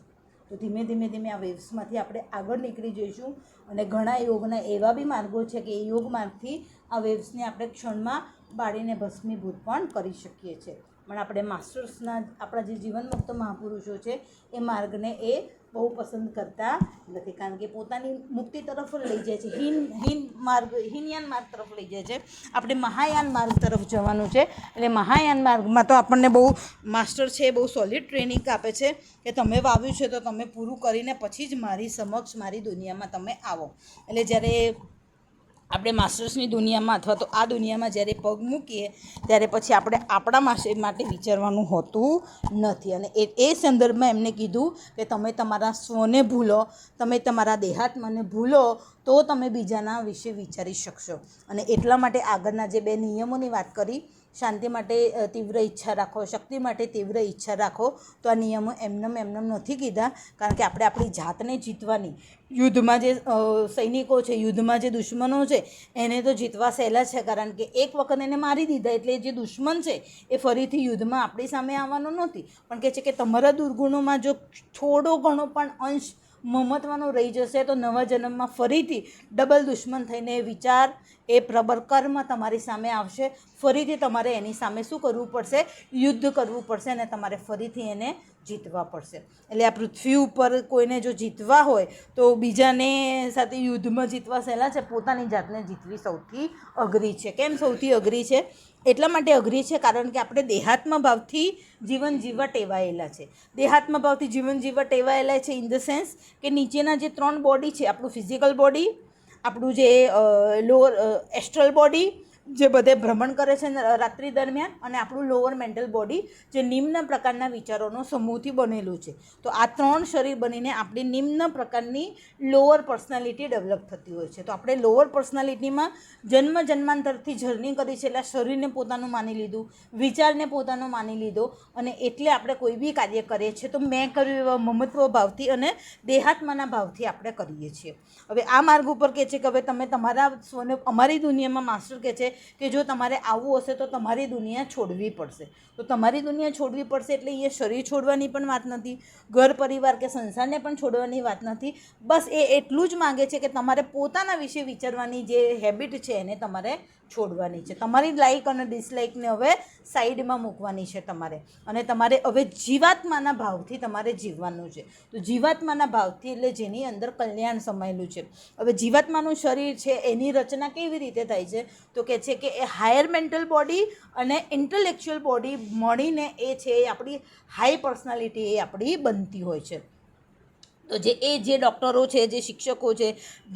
તો ધીમે ધીમે આ વેવ્સમાંથી આપણે આગળ નીકળી જઈશું. અને ઘણા યોગના એવા બી માર્ગો છે કે એ યોગ માર્ગથી આ વેવ્સને આપણે ક્ષણમાં બાળીને ભસ્મીભૂત પણ કરી શકીએ છીએ. પણ આપણે માસ્ટર્સના આપણા જે જીવનમુક્ત મહાપુરુષો છે એ માર્ગને એ બહુ પસંદ કરતા નથી. કારણ કે પોતાની મુક્તિ તરફ લઈ જાય છે, હીનયાન માર્ગ તરફ લઈ જાય છે. આપણે મહાયાન માર્ગ તરફ જવાનું છે. એટલે મહાયાન માર્ગમાં તો આપણને બહુ માસ્ટર છે, બહુ સોલિડ ટ્રેનિંગ આપે છે કે તમે વાવ્યું છે તો તમે પૂરું કરીને પછી જ મારી સમક્ષ, મારી દુનિયામાં તમે આવો. એટલે જ્યારે આપણે માસ્ટર્સની દુનિયામાં અથવા તો આ દુનિયામાં જ્યારે પગ મૂકીએ ત્યારે પછી આપણે આપણા માટે વિચારવાનું હોતું નથી. અને એ સંદર્ભમાં એમને કીધું કે તમે તમારા સ્વને ભૂલો, તમે તમારા દેહાત્માને ભૂલો તો તમે બીજાના વિશે વિચારી શકશો. અને એટલા માટે આગળના જે 2 નિયમોની વાત કરી, શાંતિ માટે તીવ્ર ઈચ્છા રાખો, શક્તિ માટે તીવ્ર ઈચ્છા રાખો, તો આ નિયમો એમનેમ નથી કીધા. કારણ કે આપણે આપણી જાતને જીતવાની, યુદ્ધમાં જે સૈનિકો છે, યુદ્ધમાં જે દુશ્મનો છે એને તો જીતવા સહેલા છે. કારણ કે એક વખત એને મારી દીધા એટલે જે દુશ્મન છે એ ફરીથી યુદ્ધમાં આપણી સામે આવવાનો નથી. પણ કહે છે કે તમારા દુર્ગુણોમાં જો થોડો ઘણો પણ અંશ મમત્વનો રહી જશે તો નવા જન્મમાં ફરીથી ડબલ દુશ્મન થઈને વિચાર, એ પ્રબળ કર્મ તમારી સામે આવશે. ફરીથી તમારે એની સામે શું કરવું પડશે? યુદ્ધ કરવું પડશે અને તમારે ફરીથી એને જીતવા પડશે. એટલે આ પૃથ્વી ઉપર કોઈને જો જીતવા હોય તો બીજાને સાથે યુદ્ધમાં જીતવા સહેલા છે, પોતાની જાતને જીતવી સૌથી અઘરી છે. કેમ સૌથી અઘરી છે? એટલા માટે અઘરી છે કારણ કે આપણે દેહાત્મ ભાવથી જીવન જીવવા ટેવાયેલા છે. દેહાત્મ ભાવથી જીવન જીવવા ટેવાયેલા છે ઇન ધ સેન્સ કે નીચેના જે 3 બોડી છે, આપણું ફિઝિકલ બોડી, આપણું જે લોઅર એસ્ટ્રલ બોડી જે બધે ભ્રમણ કરે છે રાત્રિ દરમિયાન, અને આપણું લોઅર મેન્ટલ બોડી જે નિમ્ન પ્રકારના વિચારોનો સમૂહથી બનેલું છે. તો આ 3 શરીર બનીને આપણી નિમ્ન પ્રકારની લોઅર પર્સનાલિટી ડેવલપ થતી હોય છે. તો આપણે લોઅર પર્સનાલિટીમાં જન્માંતરથી જર્ની કરી છે. એટલે શરીરને પોતાનું માની લીધું, વિચારને પોતાનો માની લીધો, અને એટલે આપણે કોઈ બી કાર્ય કરીએ છીએ તો મેં કર્યું એવા મમત્વ ભાવથી અને દેહાત્માના ભાવથી આપણે કરીએ છીએ. હવે આ માર્ગ ઉપર કહે છે કે હવે તમે તમારા સ્વને, અમારી દુનિયામાં માસ્ટર કહે છે કે જો તમારે આવવું હશે તો તમારી દુનિયા છોડવી પડશે. તો તમારી દુનિયા છોડવી પડશે એટલે એ શરીર છોડવાની પણ વાત નથી, ઘર પરિવાર કે સંસારને પણ છોડવાની વાત નથી. બસ એ એટલું જ માગે છે કે તમારે પોતાના વિશે વિચારવાની જે હેબિટ છે એને તમારે છોડવાની છે. તમારી લાઇક અને ડિસલાઇકને હવે સાઈડમાં મૂકવાની છે તમારે, અને તમારે હવે જીવાત્માના ભાવથી તમારે જીવવાનું છે. તો જીવાત્માના ભાવથી એટલે જેની અંદર કલ્યાણ સમાયેલું છે. હવે જીવાત્માનું શરીર છે એની રચના કેવી રીતે થાય છે, તો કહે છે કે એ હાયર મેન્ટલ બોડી અને ઇન્ટેલેક્ચ્યુઅલ બોડી મળીને એ છે એ આપણી હાઈ પર્સનાલિટી એ આપણી બનતી હોય છે. તો જે ડૉક્ટરો છે, જે શિક્ષકો છે,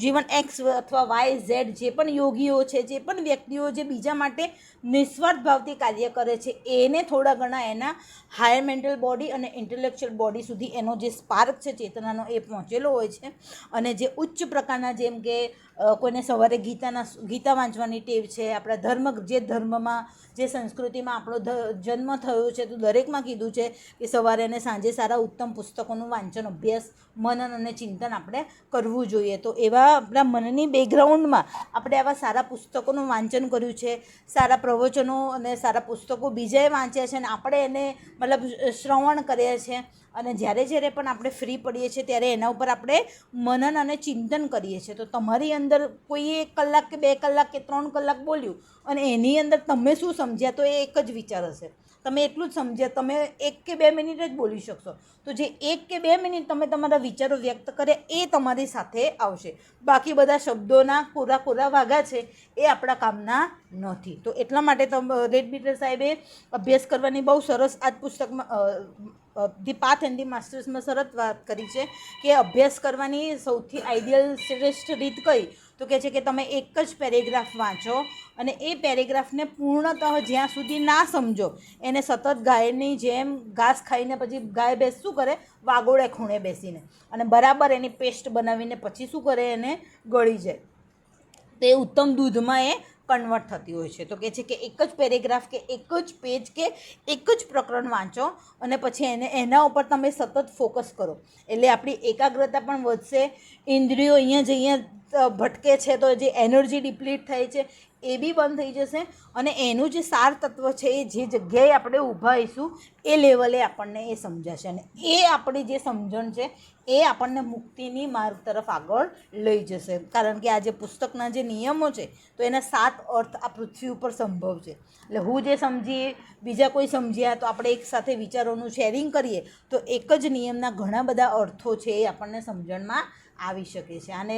જીવન એક્સ અથવા વાય ઝેડ જે પણ યોગીઓ છે, જે પણ વ્યક્તિઓ જે બીજા માટે નિસ્વાર્થ ભાવથી કાર્ય કરે છે, એને થોડા ઘણા એના હાયર મેન્ટલ બોડી અને ઇન્ટેલેક્ચ્યુઅલ બોડી સુધી એનો જે સ્પાર્ક છે ચેતનાનો એ પહોંચેલો હોય છે. અને જે ઉચ્ચ પ્રકારના, જેમ કે કોઈને સવારે ગીતા વાંચવાની ટેવ છે, આપણા ધર્મમાં જે સંસ્કૃતિમાં આપણો જન્મ થયો છે, તો દરેકમાં કીધું છે કે સવારે અને સાંજે સારા ઉત્તમ પુસ્તકોનું વાંચન, અભ્યાસ, મનન અને ચિંતન આપણે કરવું જોઈએ. તો એવા આપણા મનની બેકગ્રાઉન્ડમાં આપણે આવા સારા પુસ્તકોનું વાંચન કર્યું છે, સારા પ્રવચનો અને સારા પુસ્તકો બીજાએ વાંચ્યા છે, અને આપણે એને મતલબ શ્રવણ કર્યા છે. અને જ્યારે પણ આપણે ફ્રી પડીએ છીએ ત્યારે એના ઉપર આપણે મનન અને ચિંતન કરીએ છીએ. તો તમારી અંદર કોઈ 1 કલાક કે 2 કલાક કે 3 કલાક બોલ્યું અને એની અંદર તમે શું સમજ્યા, તો એ એક જ વિચાર હશે. તમે એટલું જ સમજ્યા, તમે 1 કે 2 મિનિટ જ બોલી શકશો. તો જે 1 કે 2 મિનિટ તમે તમારા વિચારો વ્યક્ત કર્યા એ તમારી સાથે આવશે. બાકી બધા શબ્દોના કોરા વાગા છે એ આપણા કામના નથી. તો એટલા માટે રેડ બીટર સાહેબે અભ્યાસ કરવાની બહુ સરસ આ પુસ્તકમાં ધી પાથ એન્ડ ધી માસ્ટર્સમાં સરસ વાત કરી છે કે અભ્યાસ કરવાની સૌથી આઈડિયલ શ્રેષ્ઠ રીત કઈ, તો કહે છે કે તમે એક જ પેરેગ્રાફ વાંચો અને એ પેરેગ્રાફને પૂર્ણતઃ જ્યાં સુધી ના સમજો એને સતત ગાયની જેમ ઘાસ ખાઈને પછી ગાય ભેંસ શું કરે, વાગોળે ખૂણે બેસીને, અને બરાબર એની પેસ્ટ બનાવીને પછી શું કરે, એને ગળી જાય. તે ઉત્તમ દૂધમાં એ કન્વર્ટ થતી હોય છે. તો કહે છે કે એક જ પેરેગ્રાફ કે એક જ પેજ કે એક જ પ્રકરણ વાંચો અને પછી એના ઉપર તમે સતત ફોકસ કરો, એટલે આપણી એકાગ્રતા પણ વધશે. ઇન્દ્રિયો અહીંયા ભટકે છે તો જે એનર્જી ડિપ્લીટ થાય છે એ બી બંધ થઈ જશે, અને એનું જે સાર તત્વ છે એ જે જગ્યાએ આપણે ઊભા હઈશું એ લેવલે આપણને એ સમજાશે, અને એ આપણી જે સમજણ છે એ આપણને મુક્તિની માર્ગ તરફ આગળ લઈ જશે. કારણ કે આ જે પુસ્તકના જે નિયમો છે તો એના 7 અર્થ આ પૃથ્વી ઉપર સંભવ છે. એટલે હું જે સમજી, બીજા કોઈ સમજ્યા, તો આપણે એક સાથે વિચારોનું શેરિંગ કરીએ તો એક જ નિયમના ઘણા બધા અર્થો છે એ આપણને સમજણમાં આવી શકે છે. આને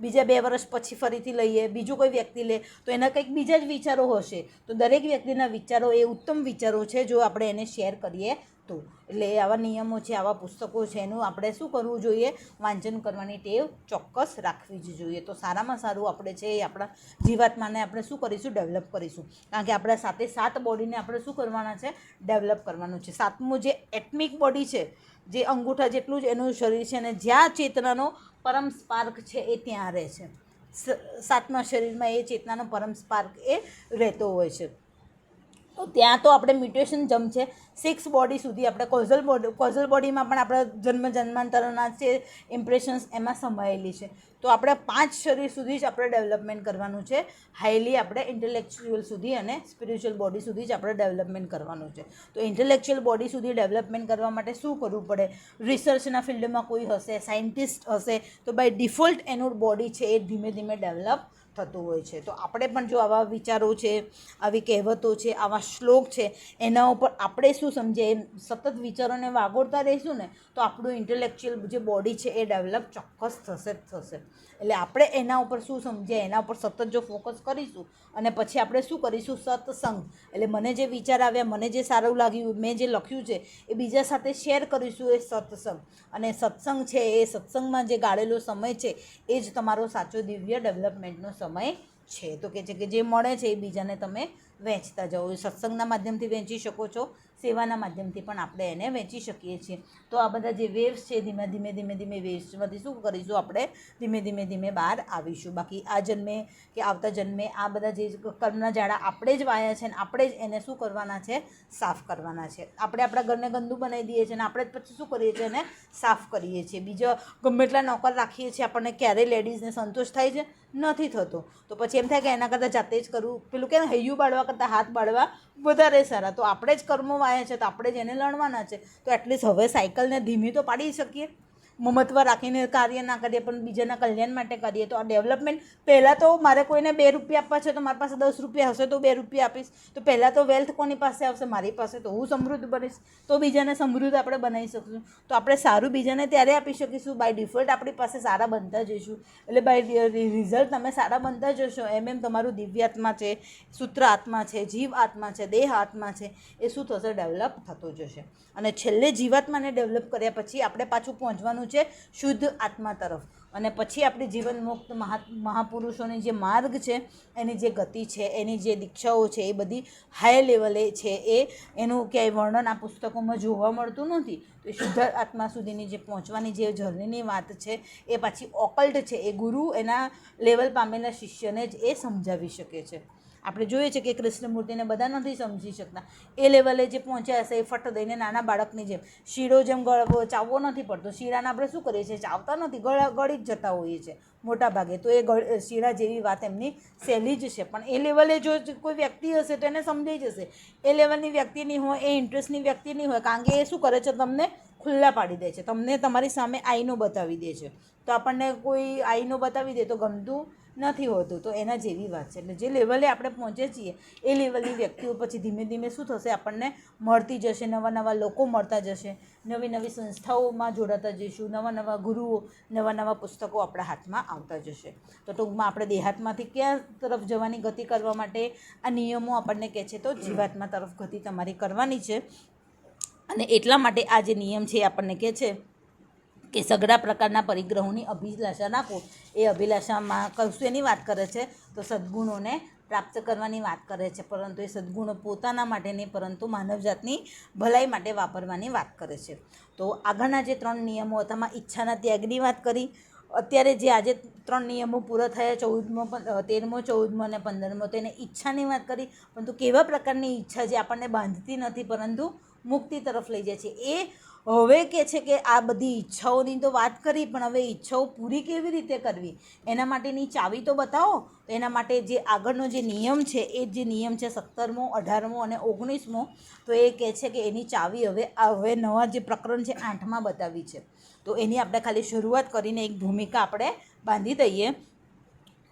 બીજા 2 વર્ષ પછી ફરીથી લઈએ, બીજું કોઈ વ્યક્તિ લે તો એના કંઈક બીજા જ વિચારો હશે. તો દરેક વ્યક્તિના વિચારો એ ઉત્તમ વિચારો છે જો આપણે એને શેર કરીએ તો. એટલે આવા નિયમો છે, આવા પુસ્તકો છે, એનું આપણે શું કરવું જોઈએ, વાંચન કરવાની ટેવ ચોક્કસ રાખવી જ જોઈએ. તો સારામાં સારું આપણે છે એ આપણા જીવાત્માને આપણે શું કરીશું, ડેવલપ કરીશું. કારણ કે આપણા 7 બોડીને આપણે શું કરવાના છે, ડેવલપ કરવાનું છે. 7મું જે એટમિક બોડી છે, જે અંગૂઠા જેટલું જ એનું શરીર છે, અને જ્યાં ચેતનાનો પરમ સ્પાર્ક છે એ ત્યાં રહે છે. 7મા શરીરમાં એ ચેતનાનો પરમ સ્પાર્ક એ રહેતો હોય છે. તો ત્યાં તો આપણે મ્યુટેશન જમ્પ છે 6 બોડી સુધી, આપણે કોઝલ બોડીમાં પણ આપણા જન્માંતરના છે ઇમ્પ્રેશન્સ એમાં સમાયેલી છે. તો આપણે 5 શરીર સુધી જ આપણે ડેવલપમેન્ટ કરવાનું છે. હાઈલી આપણે ઇન્ટેલેક્ચ્યુઅલ સુધી અને સ્પિરિચ્યુઅલ બોડી સુધી જ આપણે ડેવલપમેન્ટ કરવાનું છે. તો ઇન્ટેલેક્ચ્યુઅલ બોડી સુધી ડેવલપમેન્ટ કરવા માટે શું કરવું પડે, રિસર્ચના ફિલ્ડમાં કોઈ હશે, સાયન્ટિસ્ટ હશે, તો બાય ડિફોલ્ટ એનું બોડી છે એ ધીમે ધીમે ડેવલપ થતું હોય છે. તો આપણે પણ જો આવા વિચારો છે, આવી કહેવતો છે, આવા શ્લોક છે, એના ઉપર આપણે શું સમજીએ, સતત વિચારોને વાગોળતા રહીશું ને તો આપણું ઇન્ટેલેક્ચ્યુઅલ જે બોડી છે એ ડેવલપ ચોક્કસ થશે જ થશે. એટલે આપણે એના ઉપર શું સમજીએ, એના ઉપર સતત જો ફોકસ કરીશું અને પછી આપણે શું કરીશું, સત્સંગ, એટલે મને જે વિચાર આવ્યા, મને જે સારું લાગ્યું, મેં જે લખ્યું છે એ બીજા સાથે શેર કરીશું, એ સત્સંગ. અને સત્સંગ છે એ સત્સંગમાં જે ગાળેલો સમય છે એ જ તમારો સાચો દિવ્ય ડેવલપમેન્ટનો સમય છે. તો કહે છે કે જે મળે છે એ બીજાને તમે વહેંચતા જાઓ. સત્સંગના માધ્યમથી વહેંચી શકો છો, સેવાના માધ્યમથી પણ આપણે એને વહેંચી શકીએ છીએ. તો આ બધા જે વેવ્સ છે ધીમે ધીમે વેવ્સમાંથી શું કરીશું, આપણે ધીમે ધીમે બહાર આવીશું. બાકી આ જન્મે કે આવતા જન્મે આ બધા જે કર્મના જાડા આપણે જ વાયા છે ને આપણે જ એને શું કરવાના છે, સાફ કરવાના છે. આપણે આપણા ઘરને ગંદુ બનાવી દઈએ છીએ અને આપણે જ પછી શું કરીએ છીએ, એને સાફ કરીએ છીએ. બીજા ગમે એટલા નોકર રાખીએ છીએ, આપણને ક્યારેય લેડીઝને સંતોષ થાય છે, નથી થતો. તો પછી એમ થાય કે એના કરતાં જાતે જ કરવું, પેલું કે હૈયું બાળવા કરતાં હાથ બાળવા વધારે સારા. તો આપણે જ કર્મો વાયા છે તો આપણે જ એને લણવાના છે. તો એટલીસ્ટ હવે સાયકલને ધીમી તો પાડી શકીએ. મમત્વ રાખીને કાર્ય ના કરીએ પણ બીજાના કલ્યાણ માટે કરીએ તો આ ડેવલપમેન્ટ પહેલાં તો મારે કોઈને 2 રૂપિયા આપવા છે તો મારી પાસે 10 રૂપિયા હશે તો 2 રૂપિયા આપીશ. તો પહેલાં તો વેલ્થ કોની પાસે આવશે? મારી પાસે. તો હું સમૃદ્ધ બનીશ, તો બીજાને સમૃદ્ધ આપણે બનાવી શકીશું. તો આપણે સારું બીજાને ત્યારે આપી શકીશું. બાય ડિફોલ્ટ આપણી પાસે સારા બનતા જઈશું. એટલે બાય રિઝલ્ટ તમે સારા બનતા જશો એમ તમારું દિવ્યાત્મા છે, સૂત્ર આત્મા છે, જીવ આત્મા છે, દેહ આત્મા છે, એ શું થશે? ડેવલપ થતો જશે. અને છેલ્લે જીવાત્માને ડેવલપ કર્યા પછી આપણે પાછું પહોંચવાનું છે શુદ્ધ આત્મા તરફ. અને પછી આપણી જીવન મુક્ત મહાપુરુષોની જે માર્ગ છે, એની જે ગતિ છે, એની જે દીક્ષાઓ છે, એ બધી હાઈ લેવલે છે. એનું ક્યાંય વર્ણન આ પુસ્તકોમાં જોવા મળતું નથી. તો શુદ્ધ આત્મા સુધીની જે પહોંચવાની જે જર્નીની વાત છે એ પાછી ઓકલ્ટ છે. એ ગુરુ એના લેવલ પામેલા શિષ્યને જ એ સમજાવી શકે છે. આપણે જોઈએ છે કે કૃષ્ણમૂર્તિને બધા નથી સમજી શકતા. એ લેવલે જે પહોંચ્યા હશે એ ફટ દઈને નાના બાળકની જેમ શીરો જેમ ચાવવો નથી પડતો. શીરાને આપણે શું કરીએ છીએ? ચાવતા નથી, ગળી જ જતા હોઈએ છીએ મોટા ભાગે. તો એ શીરા જેવી વાત એમની સહેલી જ છે. પણ એ લેવલે જો કોઈ વ્યક્તિ હશે તો એને સમજાઈ જશે. એ લેવલની વ્યક્તિ નહીં હોય, એ ઇન્ટરેસ્ટની વ્યક્તિ નહીં હોય, કારણ કે એ શું કરે છે? તમને ખુલ્લા પાડી દે છે, તમને તમારી સામે આઈનો બતાવી દે છે. તો આપણને કોઈ આઈનો બતાવી દે તો ગમતું નથી હોતું. તો એના જેવી વાત છે. એટલે જે લેવલે આપણે પહોંચીએ છીએ એ લેવલની વ્યક્તિઓ પછી ધીમે ધીમે શું થશે? આપણને મળતી જશે, નવા નવા લોકો મળતા જશે, નવી નવી સંસ્થાઓમાં જોડાતા જઈશું, નવા નવા ગુરુઓ, નવા નવા પુસ્તકો આપણા હાથમાં આવતા જશે. તો ટૂંકમાં આપણે દેહાત્માથી ક્યાં તરફ જવાની ગતિ કરવા માટે આ નિયમો આપણને કહે છે? તો જીવાત્મા તરફ ગતિ તમારી કરવાની છે. અને એટલા માટે આ જે નિયમ છે એ આપણને કહે છે કે સઘળા પ્રકારના પરિગ્રહોની અભિલાષા રાખો. એ અભિલાષામાં કશું એની વાત કરે છે? તો સદ્ગુણોને પ્રાપ્ત કરવાની વાત કરે છે. પરંતુ એ સદ્ગુણો પોતાના માટે નહીં, પરંતુ માનવજાતની ભલાઈ માટે વાપરવાની વાત કરે છે. તો આગળના જે 3 નિયમો હતા, એમાં ઈચ્છાના ત્યાગની વાત કરી. અત્યારે જે આજે 3 નિયમો પૂરા થયા, 14મો, 13મો, 14મો અને 15મો, તો એને ઈચ્છાની વાત કરી. પરંતુ કેવા પ્રકારની ઈચ્છા જે આપણને બાંધતી નથી પરંતુ મુક્તિ તરફ લઈ જાય છે? એ હવે કે છે કે આ બધી ઈચ્છાઓની તો વાત કરી, પણ હવે ઈચ્છાઓ પૂરી કેવી રીતે કરવી એના માટેની ચાવી તો બતાવો. તો એના માટે જે આગળનો જે નિયમ છે એ જે નિયમ છે 17મો, 18મો અને 19મો, તો એ કહે છે કે એની ચાવી હવે નવા જે પ્રકરણ છે 8માં બતાવી છે. તો એની આપણે ખાલી શરૂઆત કરીને એક ભૂમિકા આપણે બાંધી દઈએ.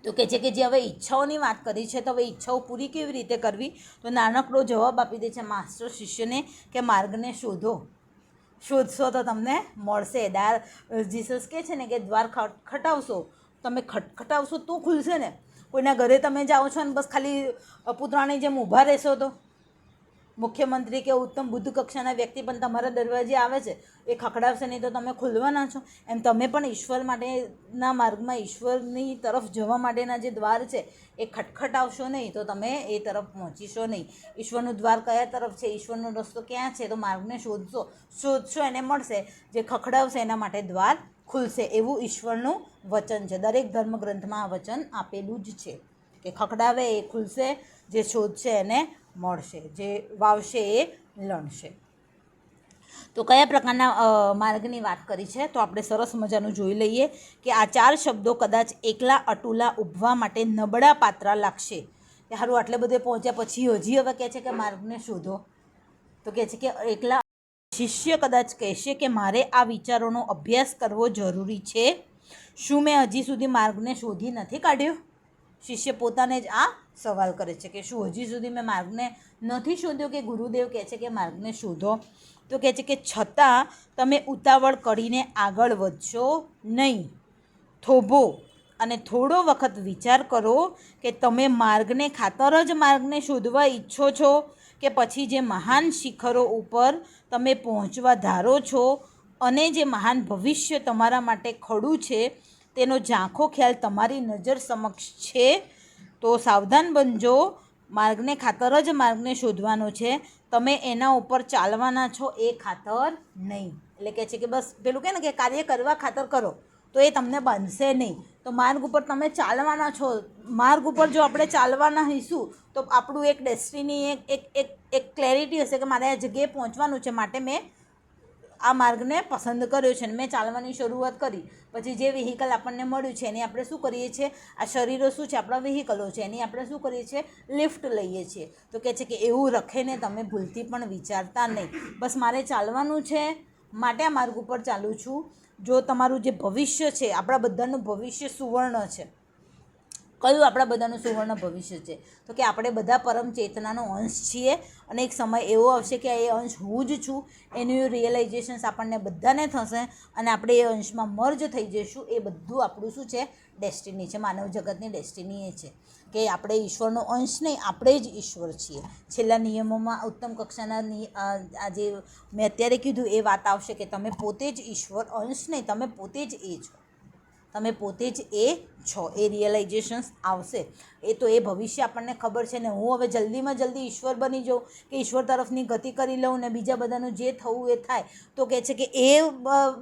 તો કહે છે કે જે હવે ઈચ્છાઓની વાત કરી છે, તો હવે ઈચ્છાઓ પૂરી કેવી રીતે કરવી? તો નાનકડો જવાબ આપી દે છે માસ્ટર શિષ્યને કે માર્ગને શોધશો તો તમને મળશે. જીસસ કહે છે ને કે દ્વાર ખટાવશો, તમે ખટખટાવશો તો ખુલશે ને. કોઈના ઘરે તમે જાઓ છો અને બસ ખાલી પુતળાની જેમ ઊભા રહેશો તો? મુખ્યમંત્રી કે ઉત્તમ બુદ્ધ કક્ષાના વ્યક્તિ પણ તમારા દરવાજે આવે છે, એ ખખડાવશે નહીં તો તમે ખુલવાના છો. એમ તમે પણ ઈશ્વર માટેના માર્ગમાં, ઈશ્વરની તરફ જવા માટેના જે દ્વાર છે એ ખટખટાવશો નહીં તો તમે એ તરફ પહોંચીશો નહીં. ઈશ્વરનું દ્વાર કયા તરફ છે? ઈશ્વરનો રસ્તો ક્યાં છે? તો માર્ગને શોધશો એને મળશે. જે ખખડાવશે એના માટે દ્વાર ખુલશે, એવું ઈશ્વરનું વચન છે. દરેક ધર્મગ્રંથમાં આ વચન આપેલું જ છે કે ખખડાવે એ ખુલશે, જે શોધશે એને મળશે, જે વાવશે એ લણશે. તો કયા પ્રકારના માર્ગની વાત કરી છે? તો આપણે સરસ મજાનું જોઈ લઈએ કે આ 4 શબ્દો કદાચ એકલા અટુલા ઉભવા માટે નબળા પાત્રા લાગશે. કે સારું આટલે બધે પહોંચ્યા પછી હજી હવે કહે છે કે માર્ગને શોધો. તો કહે છે કે એકલા શિષ્ય કદાચ કહેશે કે મારે આ વિચારોનો અભ્યાસ કરવો જરૂરી છે. શું મેં હજી સુધી માર્ગને શોધી નથી કાઢ્યો? શિષ્ય પોતાને જ આ સવાલ કરે છે કે શું હજી સુધી મેં માર્ગને નથી શોધ્યો? કે ગુરુદેવ કહે છે કે માર્ગને શોધો. તો કહે છે કે છતાં તમે ઉતાવળ કરીને આગળ વધશો નહીં. થોભો અને થોડો વખત વિચાર કરો કે તમે માર્ગને ખાતર જ માર્ગને શોધવા ઈચ્છો છો કે પછી જે મહાન શિખરો ઉપર તમે પહોંચવા ધારો છો અને જે મહાન ભવિષ્ય તમારા માટે ખડું છે તેનો ઝાંખો ખ્યાલ તમારી નજર સમક્ષ છે. તો સાવધાન બનજો. માર્ગને ખાતર જ માર્ગને શોધવાનો છે, તમે એના ઉપર ચાલવાના છો એ ખાતર નહીં. એટલે કહે છે કે બસ પેલું કહે ને કે કાર્ય કરવા ખાતર કરો તો એ તમને બાંધશે નહીં. તો માર્ગ ઉપર તમે ચાલવાના છો. માર્ગ ઉપર જો આપણે ચાલવાના હઈશું તો આપણું એક ડેસ્ટિની, એક ક્લેરિટી હશે કે મારે આ જગ્યાએ પહોંચવાનું છે, માટે મેં આ માર્ગને પસંદ કર્યો છે અને મેં ચાલવાની શરૂઆત કરી. પછી જે વ્હીકલ આપણને મળ્યું છે એની આપણે શું કરીએ છીએ? આ શરીરો શું છે? આપણા વ્હીકલો છે, એની આપણે શું કરીએ છીએ? લિફ્ટ લઈએ છીએ. તો કહે છે કે એવું રખીને તમે ભૂલથી પણ વિચારતા નહીં. બસ મારે ચાલવાનું છે, માટે આ માર્ગ ઉપર ચાલું છું. જો તમારું જે ભવિષ્ય છે, આપણા બધાનું ભવિષ્ય સુવર્ણ છે. કયું આપણા બધાનું સુવર્ણ ભવિષ્ય છે? તો કે આપણે બધા પરમ ચેતનાનો અંશ છીએ અને એક સમય એવો આવશે કે એ અંશ હું જ છું એનું રિયલાઇઝેશન્સ આપણને બધાને થશે અને આપણે એ અંશમાં મર્જ થઈ જઈશું. એ બધું આપણું શું છે? ડેસ્ટિની છે. માનવ જગતની ડેસ્ટિની એ છે કે આપણે ઈશ્વરનો અંશ નહીં, આપણે જ ઈશ્વર છીએ. છેલ્લા નિયમોમાં ઉત્તમ કક્ષાના આ જે મેં અત્યારે કીધું એ વાત આવશે કે તમે પોતે જ ઈશ્વર, અંશ નહીં, તમે પોતે જ એ છો. તમે પોતે જ એ છો. એ રિયલાઇઝેશન્સ આવશે. એ તો એ ભવિષ્ય આપણને ખબર છે ને. હું હવે જલ્દીમાં જલ્દી ઈશ્વર બની જાઉં કે ઈશ્વર તરફની ગતિ કરી લઉં ને બીજા બધાનું જે થવું એ થાય, તો કહે છે કે એ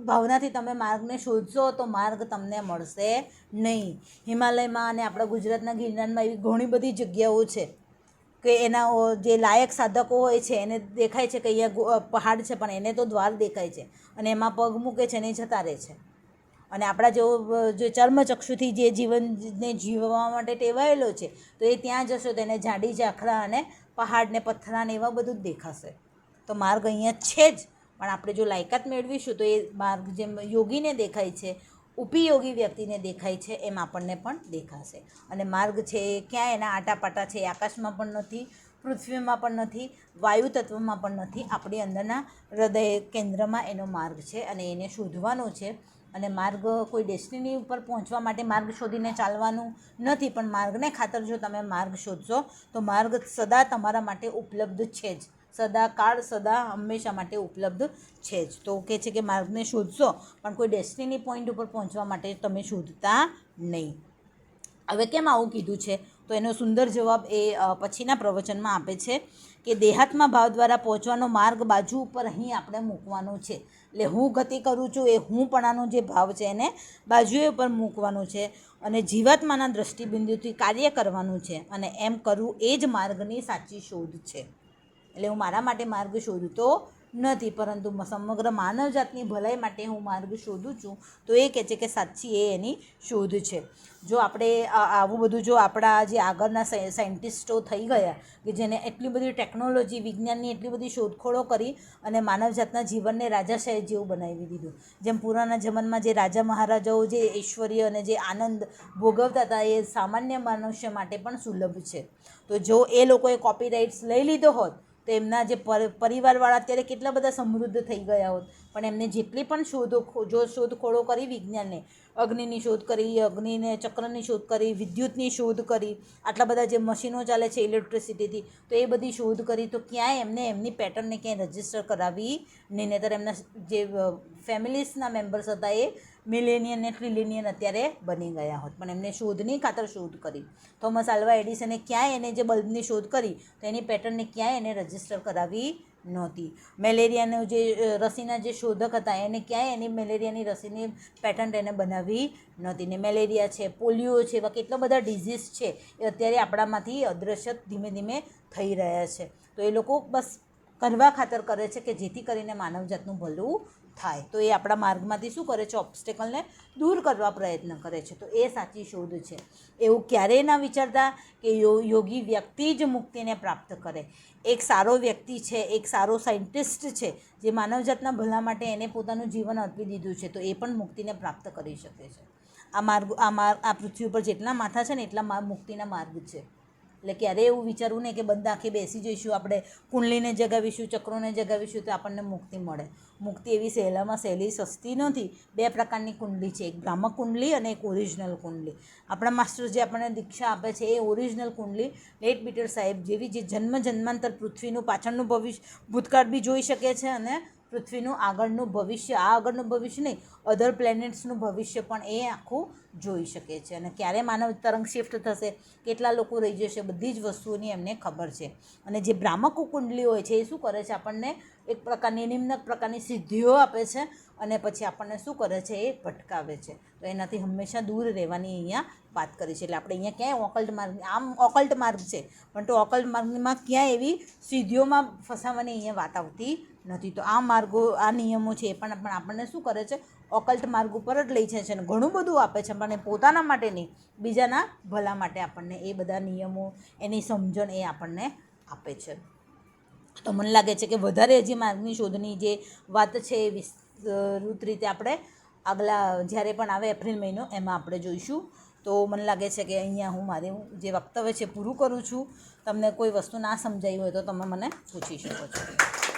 ભાવનાથી તમે માર્ગને શોધશો તો માર્ગ તમને મળશે નહીં. હિમાલયમાં અને આપણા ગુજરાતના ગિરનારમાં એવી ઘણી બધી જગ્યાઓ છે કે એના જે લાયક સાધકો હોય છે એને દેખાય છે કે અહીંયા પહાડ છે, પણ એને તો દ્વાર દેખાય છે અને એમાં પગ મૂકે છે ને જતા રહે છે. અને આપણા જેવો જે ચર્મચક્ષુથી જે જીવનને જીવવા માટે ટેવાયેલો છે તો એ ત્યાં જશો તો એને ઝાડી ઝાખરા અને પહાડ ને પથ્થરા ને એવા બધું જ દેખાશે. તો માર્ગ અહીંયા છે જ, પણ આપણે જો લાયકાત મેળવીશું તો એ માર્ગ જેમ યોગીને દેખાય છે, ઉપયોગી વ્યક્તિને દેખાય છે, એમ આપણને પણ દેખાશે. અને માર્ગ છે એ ક્યાં એના આટાપાટા છે, એ આકાશમાં પણ નથી, પૃથ્વીમાં પણ નથી, વાયુ તત્વમાં પણ નથી, આપણી અંદરના હૃદય કેન્દ્રમાં એનો માર્ગ છે અને એને શોધવાનો છે. અને માર્ગ કોઈ ડેસ્ટિની ઉપર પહોંચવા માટે માર્ગ શોધીને ચાલવાનું નથી, પણ માર્ગને ખાતર જો તમે માર્ગ શોધશો તો માર્ગ સદા તમારા માટે ઉપલબ્ધ છે જ. સદા કાળ, સદા હંમેશા માટે ઉપલબ્ધ છે જ. તો કહે છે કે માર્ગને શોધશો પણ કોઈ ડેસ્ટિની પોઈન્ટ ઉપર પહોંચવા માટે તમે શોધતા નહીં. હવે કેમ આવું કીધું છે? તો એનો સુંદર જવાબ એ પછીના પ્રવચનમાં આપે છે કે દેહાત્મા ભાવ દ્વારા પહોંચવાનો માર્ગ બાજુ ઉપર અહીં આપણે મૂકવાનો છે. એટલે હું ગતિ કરું છું એ હુંપણાનો જે ભાવ છે એને બાજુએ ઉપર મૂકવાનું છે અને જીવાત્માના દૃષ્ટિબિંદુથી કાર્ય કરવાનું છે. અને એમ કરવું એ જ માર્ગની સાચી શોધ છે. એટલે હું મારા માટે માર્ગ શોધતો નથી, પરંતુ સમગ્ર માનવજાતની ભલાઈ માટે હું માર્ગ શોધું છું. તો એ કહે છે કે સાચી એ એની શોધ છે. જો આપણે આવું બધું જો આપણા જે આગળના સાયન્ટિસ્ટો થઈ ગયા કે જેને એટલી બધી ટેકનોલોજી, વિજ્ઞાનની એટલી બધી શોધખોળો કરી અને માનવજાતના જીવનને રાજાશાહી જેવું બનાવી દીધું. જેમ પુરાના જમાનામાં જે રાજા મહારાજાઓ જે ઐશ્વર્ય અને જે આનંદ ભોગવતા હતા એ સામાન્ય મનુષ્ય માટે પણ સુલભ છે. તો જો એ લોકોએ કોપીરાઇટ્સ લઈ લીધો હોત તો એમના જે પરિવારવાળા અત્યારે કેટલા બધા સમૃદ્ધ થઈ ગયા હોત. પણ એમને જેટલી પણ શોધખોળો કરી વિજ્ઞાનને, અગ્નિની શોધ કરી, અગ્નિને ચક્રની શોધ કરી, વિદ્યુતની શોધ કરી, આટલા બધા જે મશીનો ચાલે છે ઇલેક્ટ્રિસિટીથી, તો એ બધી શોધ કરી તો ક્યાંય એમને એમની પેટર્નને ક્યાંય રજિસ્ટર કરાવી નહીં. નહીંતર એમના જે ફેમિલીસના મેમ્બર્સ હતા એ મિલેનિયન ને ટ્રિલિનિયન અત્યારે બની ગયા હોત. પણ એમને શોધની ખાતર શોધ કરી. થોમસ આલ્વા એડિસને ક્યાંય એને જે બલ્બની શોધ કરી તો એની પેટર્નને ક્યાંય એને રજિસ્ટર કરાવી નહોતી. મેલેરિયાનું જે રસીના જે શોધક હતા એને ક્યાંય એની મેલેરિયાની રસીની પેટર્ન એને બનાવી નહોતી. ને મેલેરિયા છે, પોલિયો છે, એવા કેટલા બધા ડિઝીઝ છે એ અત્યારે આપણામાંથી અદૃશ્ય ધીમે ધીમે થઈ રહ્યા છે. તો એ લોકો બસ કરવા ખાતર કરે છે કે જેથી કરીને માનવજાતનું ભલું થાય. તો એ આપણા માર્ગમાંથી શું કરે છે? ઓબ્સ્ટેકલને દૂર કરવા પ્રયત્ન કરે છે. તો એ સાચી શોધ છે. એવું ક્યારેય ના વિચારતા કે યોગી વ્યક્તિ જ મુક્તિને પ્રાપ્ત કરે. એક સારો વ્યક્તિ છે, એક સારો સાયન્ટિસ્ટ છે જે માનવજાતના ભલા માટે એને પોતાનું જીવન અર્પી દીધું છે, તો એ પણ મુક્તિને પ્રાપ્ત કરી શકે છે. આ પૃથ્વી ઉપર જેટલા માથા છે ને એટલા મુક્તિના માર્ગ છે. એટલે ક્યારેય એવું વિચારવું નહીં કે બંધ આંખે બેસી જઈશું, આપણે કુંડલીને જગાવીશું, ચક્રોને જગાવીશું તો આપણને મુક્તિ મળે. મુક્તિ એવી સહેલામાં સહેલી સસ્તી નથી. 2 પ્રકારની કુંડલી છે, એક ભ્રામક કુંડલી અને એક ઓરિજિનલ કુંડલી. આપણા માસ્ટર જે આપણને દીક્ષા આપે છે એ ઓરિજિનલ કુંડલી લેટ બીટર સાહેબ જેવી, જે જન્મ જન્માંતર પૃથ્વીનું પાછળનું ભવિષ્ય, ભૂતકાળ બી જોઈ શકે છે અને પૃથ્વીનું આગળનું ભવિષ્ય, આ આગળનું ભવિષ્ય નહીં, અધર પ્લેનેટ્સનું ભવિષ્ય પણ એ આખું જોઈ શકે છે. અને ક્યારે માનવ તરંગ શિફ્ટ થશે, કેટલા લોકો રહી જશે, બધી જ વસ્તુઓની એમને ખબર છે. અને જે ભ્રામક કુંડલી હોય છે એ શું કરે છે? આપણને એક પ્રકારની નિમ્ન પ્રકારની સિદ્ધિઓ આપે છે અને પછી આપણને શું કરે છે? એ ભટકાવે છે. તો એનાથી હંમેશા દૂર રહેવાની અહીંયા વાત કરી છે. એટલે આપણે અહીંયા ક્યાંય ઓકલ્ટ માર્ગ, આમ ઓકલ્ટ માર્ગ છે પણ તો ઓકલ્ટ માર્ગમાં ક્યાંય એવી સિદ્ધિઓમાં ફસાવાની અહીંયા વાત આવતી નથી. તો આ માર્ગો, આ નિયમો છે એ પણ આપણને શું કરે છે? ઓકલ્ટ માર્ગ ઉપર જ લઈ જાય છે અને ઘણું બધું આપે છે, પણ એ પોતાના માટે નહીં, બીજાના ભલા માટે આપણને એ બધા નિયમો, એની સમજણ એ આપણને આપે છે. તો મને લાગે છે કે વધારે હજી માર્ગની શોધની જે વાત છે એ વિસ્તૃત રીતે આપણે આગલા જ્યારે પણ આવે એપ્રિલ મહિનો એમાં આપણે જોઈશું. તો મને લાગે છે કે અહીંયા હું મારું જે વક્તવ્ય છે પૂરું કરું છું. તમને કોઈ વસ્તુ ના સમજાઈ હોય તો તમે મને પૂછી શકો છો.